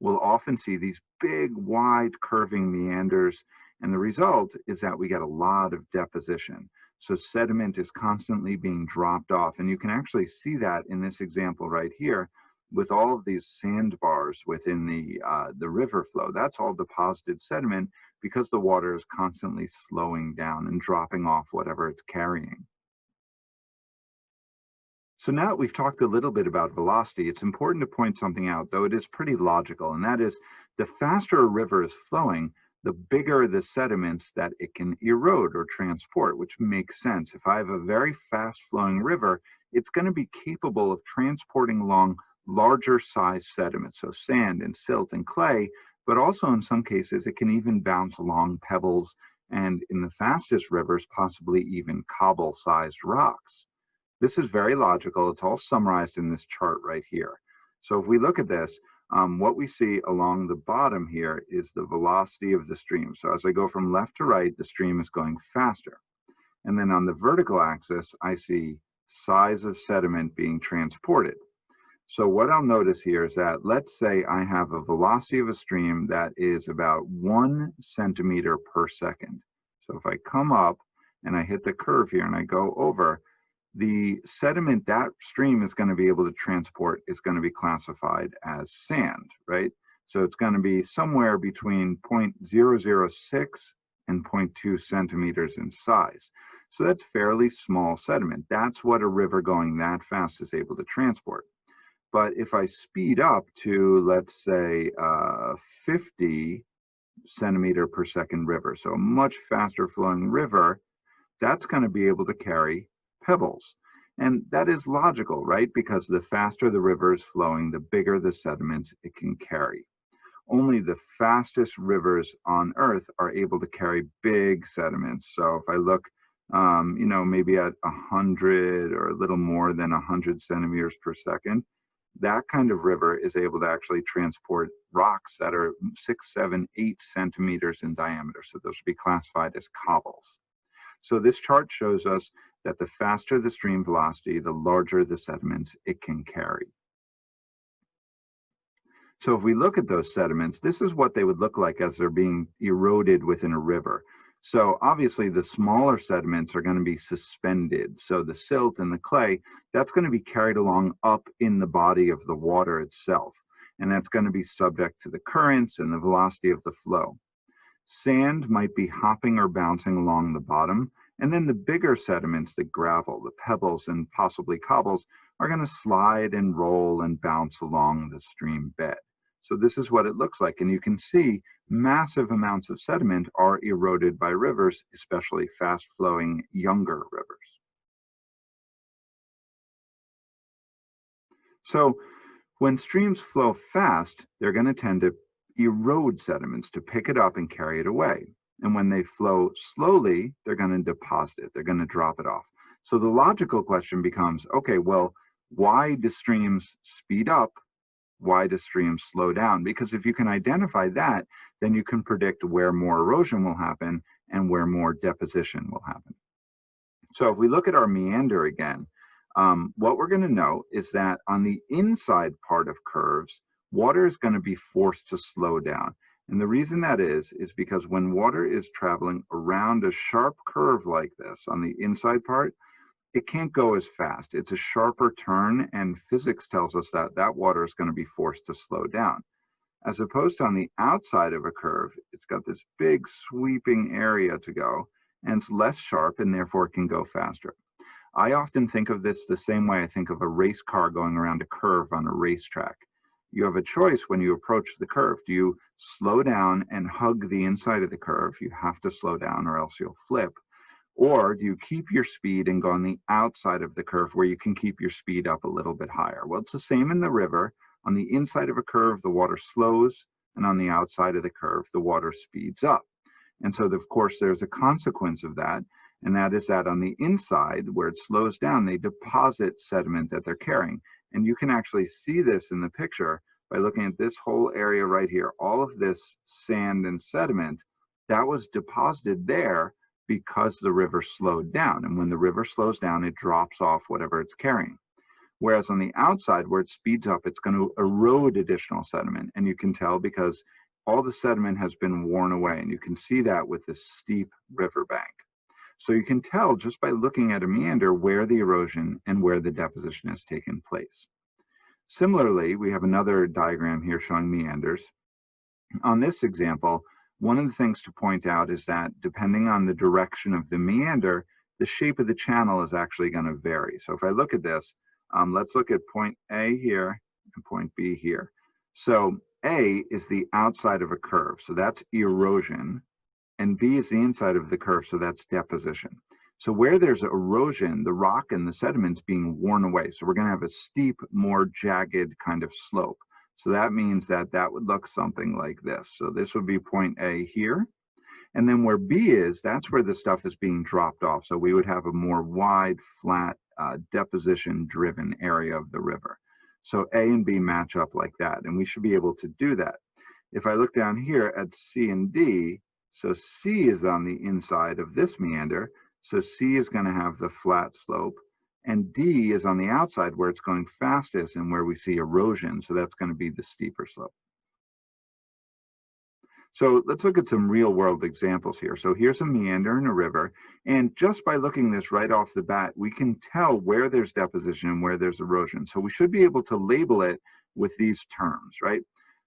[SPEAKER 2] We'll often see these big, wide, curving meanders, and the result is that we get a lot of deposition. So sediment is constantly being dropped off, and you can actually see that in this example right here with all of these sandbars within the river flow. That's all deposited sediment because the water is constantly slowing down and dropping off whatever it's carrying. So now that we've talked a little bit about velocity, it's important to point something out, though it is pretty logical, and that is the faster a river is flowing, the bigger the sediments that it can erode or transport, which makes sense. If I have a very fast flowing river, it's going to be capable of transporting along larger size sediments, so sand and silt and clay, but also in some cases it can even bounce along pebbles, and in the fastest rivers, possibly even cobble-sized rocks. This is very logical. It's all summarized in this chart right here. So if we look at this, what we see along the bottom here is the velocity of the stream. So as I go from left to right, the stream is going faster. And then on the vertical axis, I see size of sediment being transported. So what I'll notice here is that, let's say I have a velocity of a stream that is about 1 centimeter per second. So if I come up and I hit the curve here and I go over, the sediment that stream is going to be able to transport is going to be classified as sand, right? So it's going to be somewhere between 0.006 and 0.2 centimeters in size. So that's fairly small sediment. That's what a river going that fast is able to transport. But if I speed up to, let's say, 50 centimeter per second river, so a much faster flowing river, that's going to be able to carry pebbles. And that is logical, right? Because the faster the river is flowing, the bigger the sediments it can carry. Only the fastest rivers on Earth are able to carry big sediments. So if I look, maybe at 100 or a little more than 100 centimeters per second, that kind of river is able to actually transport rocks that are 6, 7, 8 centimeters in diameter. So those would be classified as cobbles. So this chart shows us that the faster the stream velocity, the larger the sediments it can carry. So if we look at those sediments, this is what they would look like as they're being eroded within a river. So obviously the smaller sediments are going to be suspended. So the silt and the clay, that's going to be carried along up in the body of the water itself. And that's going to be subject to the currents and the velocity of the flow. Sand might be hopping or bouncing along the bottom. And then the bigger sediments, the gravel, the pebbles, and possibly cobbles, are going to slide and roll and bounce along the stream bed. So this is what it looks like. And you can see massive amounts of sediment are eroded by rivers, especially fast-flowing younger rivers. So when streams flow fast, they're going to tend to erode sediments, to pick it up and carry it away. And when they flow slowly, they're going to deposit it. They're going to drop it off. So the logical question becomes, okay, well, why do streams speed up? Why do streams slow down? Because if you can identify that, then you can predict where more erosion will happen and where more deposition will happen. So if we look at our meander again, what we're going to know is that on the inside part of curves, water is going to be forced to slow down. And the reason that is because when water is traveling around a sharp curve like this on the inside part, it can't go as fast. It's a sharper turn, and physics tells us that that water is going to be forced to slow down. As opposed to on the outside of a curve, it's got this big sweeping area to go, and it's less sharp, and therefore it can go faster. I often think of this the same way I think of a race car going around a curve on a racetrack. You have a choice when you approach the curve. Do you slow down and hug the inside of the curve? You have to slow down or else you'll flip. Or do you keep your speed and go on the outside of the curve where you can keep your speed up a little bit higher? Well, it's the same in the river. On the inside of a curve, the water slows, and on the outside of the curve, the water speeds up. And so, of course, there's a consequence of that, and that is that on the inside, where it slows down, they deposit sediment that they're carrying. And you can actually see this in the picture by looking at this whole area right here. All of this sand and sediment, that was deposited there because the river slowed down. And when the river slows down, it drops off whatever it's carrying. Whereas on the outside, where it speeds up, it's going to erode additional sediment. And you can tell because all the sediment has been worn away. And you can see that with this steep riverbank. So you can tell just by looking at a meander where the erosion and where the deposition has taken place. Similarly, we have another diagram here showing meanders. On this example, one of the things to point out is that depending on the direction of the meander, the shape of the channel is actually going to vary. So if I look at this, let's look at point A here and point B here. So A is the outside of a curve, so that's erosion, and B is the inside of the curve, so that's deposition. So where there's erosion, the rock and the sediment's being worn away. So we're going to have a steep, more jagged kind of slope. So that means that that would look something like this. So this would be point A here. And then where B is, that's where the stuff is being dropped off. So we would have a more wide, flat, deposition-driven area of the river. So A and B match up like that, and we should be able to do that. If I look down here at C and D, so C is on the inside of this meander, so C is going to have the flat slope, and D is on the outside where it's going fastest and where we see erosion. So that's going to be the steeper slope. So let's look at some real world examples here. So here's a meander in a river, and just by looking this right off the bat, we can tell where there's deposition and where there's erosion. So we should be able to label it with these terms, right?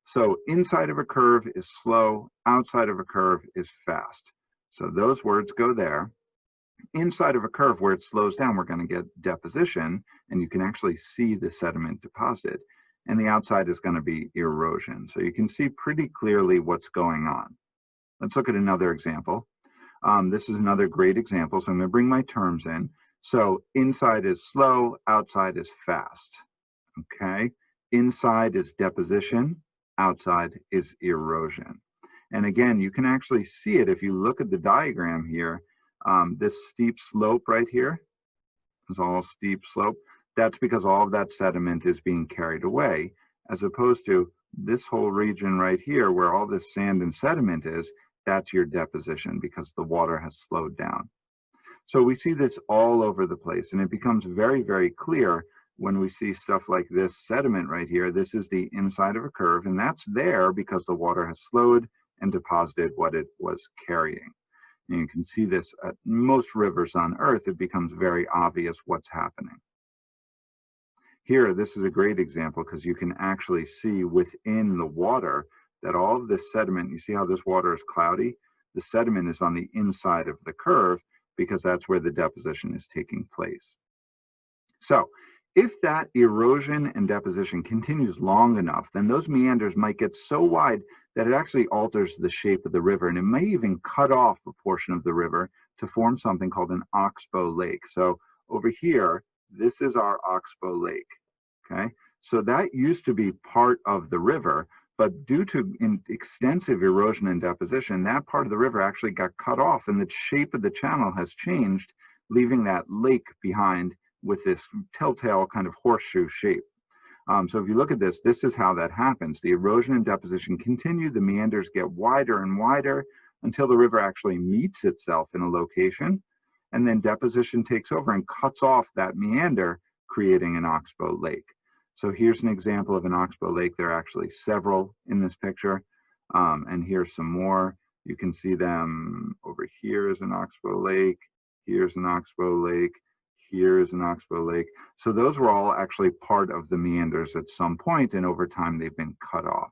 [SPEAKER 2] So inside of a curve is slow, outside of a curve is fast. So those words go there. Inside of a curve where it slows down, we're going to get deposition, and you can actually see the sediment deposited. And the outside is going to be erosion. So you can see pretty clearly what's going on. Let's look at another example. This is another great example. So I'm going to bring my terms in. So inside is slow, outside is fast. Okay. Inside is deposition, outside is erosion. And again, you can actually see it if you look at the diagram here. This steep slope right here is all steep slope. That's because all of that sediment is being carried away, as opposed to this whole region right here where all this sand and sediment is, that's your deposition because the water has slowed down. So we see this all over the place, and it becomes very, very clear when we see stuff like this sediment right here. This is the inside of a curve, and that's there because the water has slowed and deposited what it was carrying. And you can see this at most rivers on Earth. It becomes very obvious what's happening. Here, this is a great example because you can actually see within the water that all of this sediment, you see how this water is cloudy? The sediment is on the inside of the curve because that's where the deposition is taking place. So if that erosion and deposition continues long enough, then those meanders might get so wide that it actually alters the shape of the river, and it may even cut off a portion of the river to form something called an oxbow lake. So over here, this is our oxbow lake, okay? So that used to be part of the river, but due to extensive erosion and deposition, that part of the river actually got cut off, and the shape of the channel has changed, leaving that lake behind with this telltale kind of horseshoe shape. So if you look at this, this is how that happens. The erosion and deposition continue, the meanders get wider and wider until the river actually meets itself in a location, and then deposition takes over and cuts off that meander, creating an oxbow lake. So here's an example of an oxbow lake. There are actually several in this picture, and here's some more. You can see them over here is an oxbow lake, here's an oxbow lake, here's an oxbow lake. So those were all actually part of the meanders at some point, and over time they've been cut off.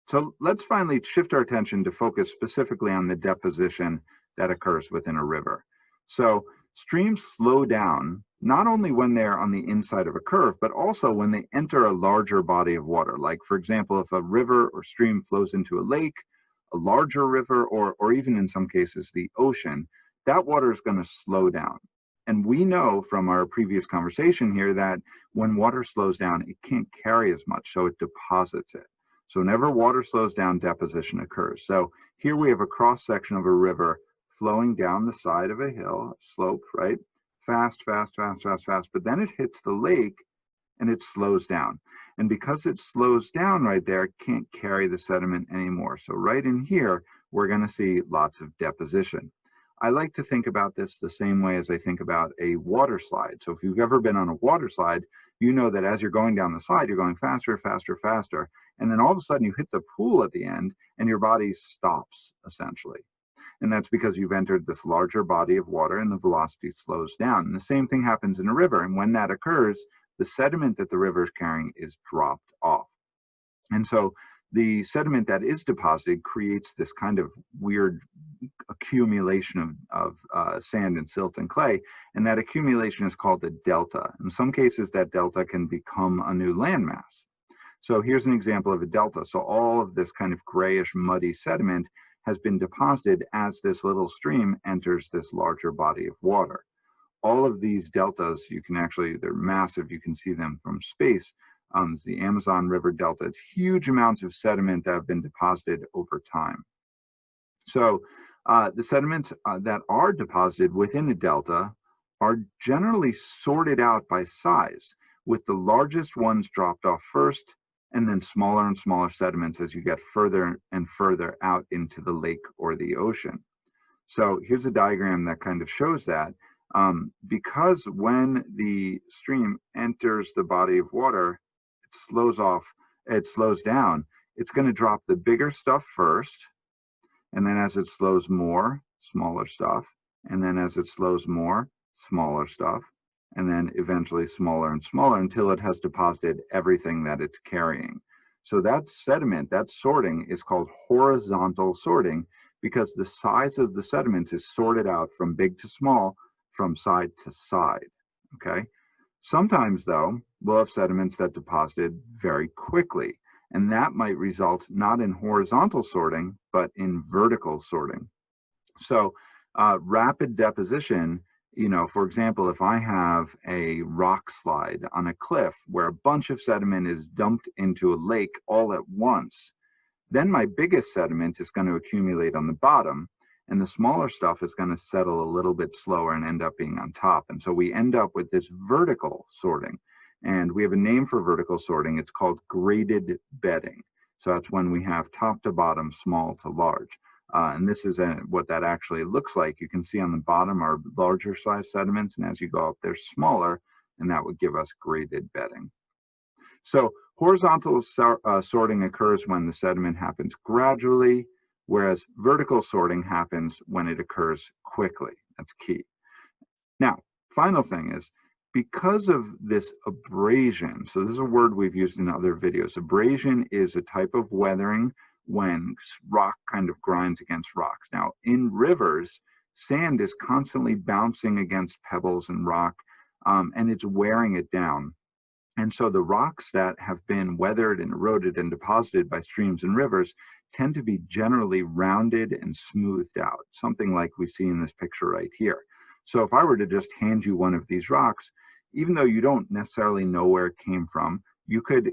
[SPEAKER 2] So let's finally shift our attention to focus specifically on the deposition that occurs within a river. So streams slow down not only when they're on the inside of a curve, but also when they enter a larger body of water. Like, for example, if a river or stream flows into a lake, a larger river, or even in some cases the ocean, that water is going to slow down. And we know from our previous conversation here that when water slows down, it can't carry as much, so it deposits it. So whenever water slows down, deposition occurs. So here we have a cross section of a river flowing down the side of a hill, slope, right? Fast, fast, fast, fast, fast. But then it hits the lake and it slows down. And because it slows down right there, it can't carry the sediment anymore. So right in here, we're going to see lots of deposition. I like to think about this the same way as I think about a water slide. So if you've ever been on a water slide, you know that as you're going down the slide, you're going faster, faster, faster. And then all of a sudden you hit the pool at the end and your body stops, essentially. And that's because you've entered this larger body of water and the velocity slows down. And the same thing happens in a river. And when that occurs, the sediment that the river is carrying is dropped off. And so the sediment that is deposited creates this kind of weird accumulation of sand and silt and clay, and that accumulation is called a delta. In some cases, that delta can become a new landmass. So here's an example of a delta. So all of this kind of grayish, muddy sediment has been deposited as this little stream enters this larger body of water. All of these deltas, you can actually, they're massive, you can see them from space. The Amazon River Delta, it's huge amounts of sediment that have been deposited over time. So the sediments that are deposited within a delta are generally sorted out by size, with the largest ones dropped off first, and then smaller and smaller sediments as you get further and further out into the lake or the ocean. So here's a diagram that kind of shows that. Because when the stream enters the body of water, it slows down. It's going to drop the bigger stuff first, and then as it slows more, smaller stuff, and then as it slows more, smaller stuff, and then eventually smaller and smaller until it has deposited everything that it's carrying. So that sediment, that sorting, is called horizontal sorting because the size of the sediments is sorted out from big to small, from side to side, okay? Sometimes, though, we'll have sediments that deposited very quickly, and that might result not in horizontal sorting, but in vertical sorting. So rapid deposition, you know, for example, if I have a rock slide on a cliff where a bunch of sediment is dumped into a lake all at once, then my biggest sediment is going to accumulate on the bottom, and the smaller stuff is going to settle a little bit slower and end up being on top. And so we end up with this vertical sorting. And we have a name for vertical sorting. It's called graded bedding. So that's when we have top to bottom, small to large. And this is what that actually looks like. You can see on the bottom are larger size sediments, and as you go up, they're smaller, and that would give us graded bedding. So horizontal sorting occurs when the sediment happens gradually, whereas vertical sorting happens when it occurs quickly. That's key. Now, final thing is, because of this abrasion, so this is a word we've used in other videos. Abrasion is a type of weathering when rock kind of grinds against rocks. Now, in rivers, sand is constantly bouncing against pebbles and rock, and it's wearing it down. And so the rocks that have been weathered and eroded and deposited by streams and rivers tend to be generally rounded and smoothed out, something like we see in this picture right here. So if I were to just hand you one of these rocks, even though you don't necessarily know where it came from, you could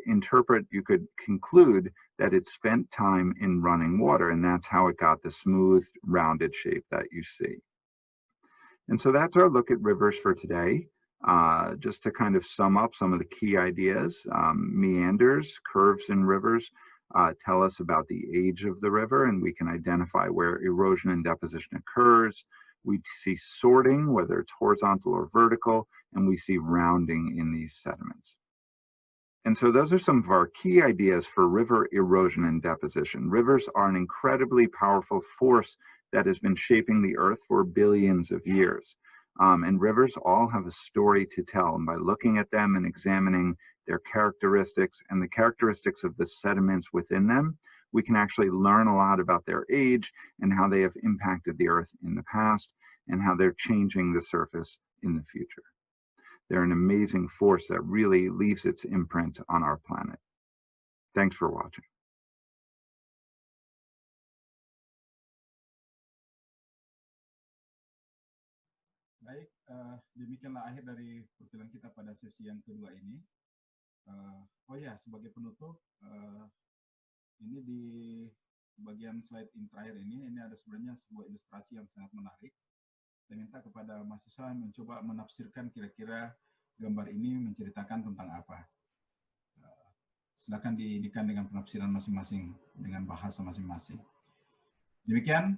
[SPEAKER 2] conclude that it spent time in running water, and that's how it got the smooth, rounded shape that you see. And so that's our look at rivers for today. Just to kind of sum up some of the key ideas, meanders, curves in rivers tell us about the age of the river, and we can identify where erosion and deposition occurs. We see sorting, whether it's horizontal or vertical, and we see rounding in these sediments. And so those are some of our key ideas for river erosion and deposition. Rivers are an incredibly powerful force that has been shaping the earth for billions of years. And rivers all have a story to tell. And by looking at them and examining their characteristics and the characteristics of the sediments within them, we can actually learn a lot about their age and how they have impacted the earth in the past and how they're changing the surface in the future. They're an amazing force that really leaves its imprint on our planet. Thanks for watching.
[SPEAKER 1] Baik, demikianlah akhir dari pertemuan kita pada sesi yang kedua ini. Oh ya, sebagai penutup, ini di bagian slide terakhir ini ada sebenarnya sebuah ilustrasi yang sangat menarik. Saya minta kepada mahasiswa mencoba menafsirkan kira-kira gambar ini menceritakan tentang apa. Silakan diindikan dengan penafsiran masing-masing, dengan bahasa masing-masing. Demikian,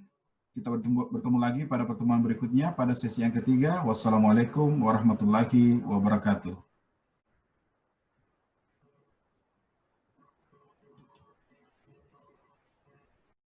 [SPEAKER 1] kita bertemu lagi pada pertemuan berikutnya pada sesi yang ketiga. Wassalamualaikum warahmatullahi wabarakatuh.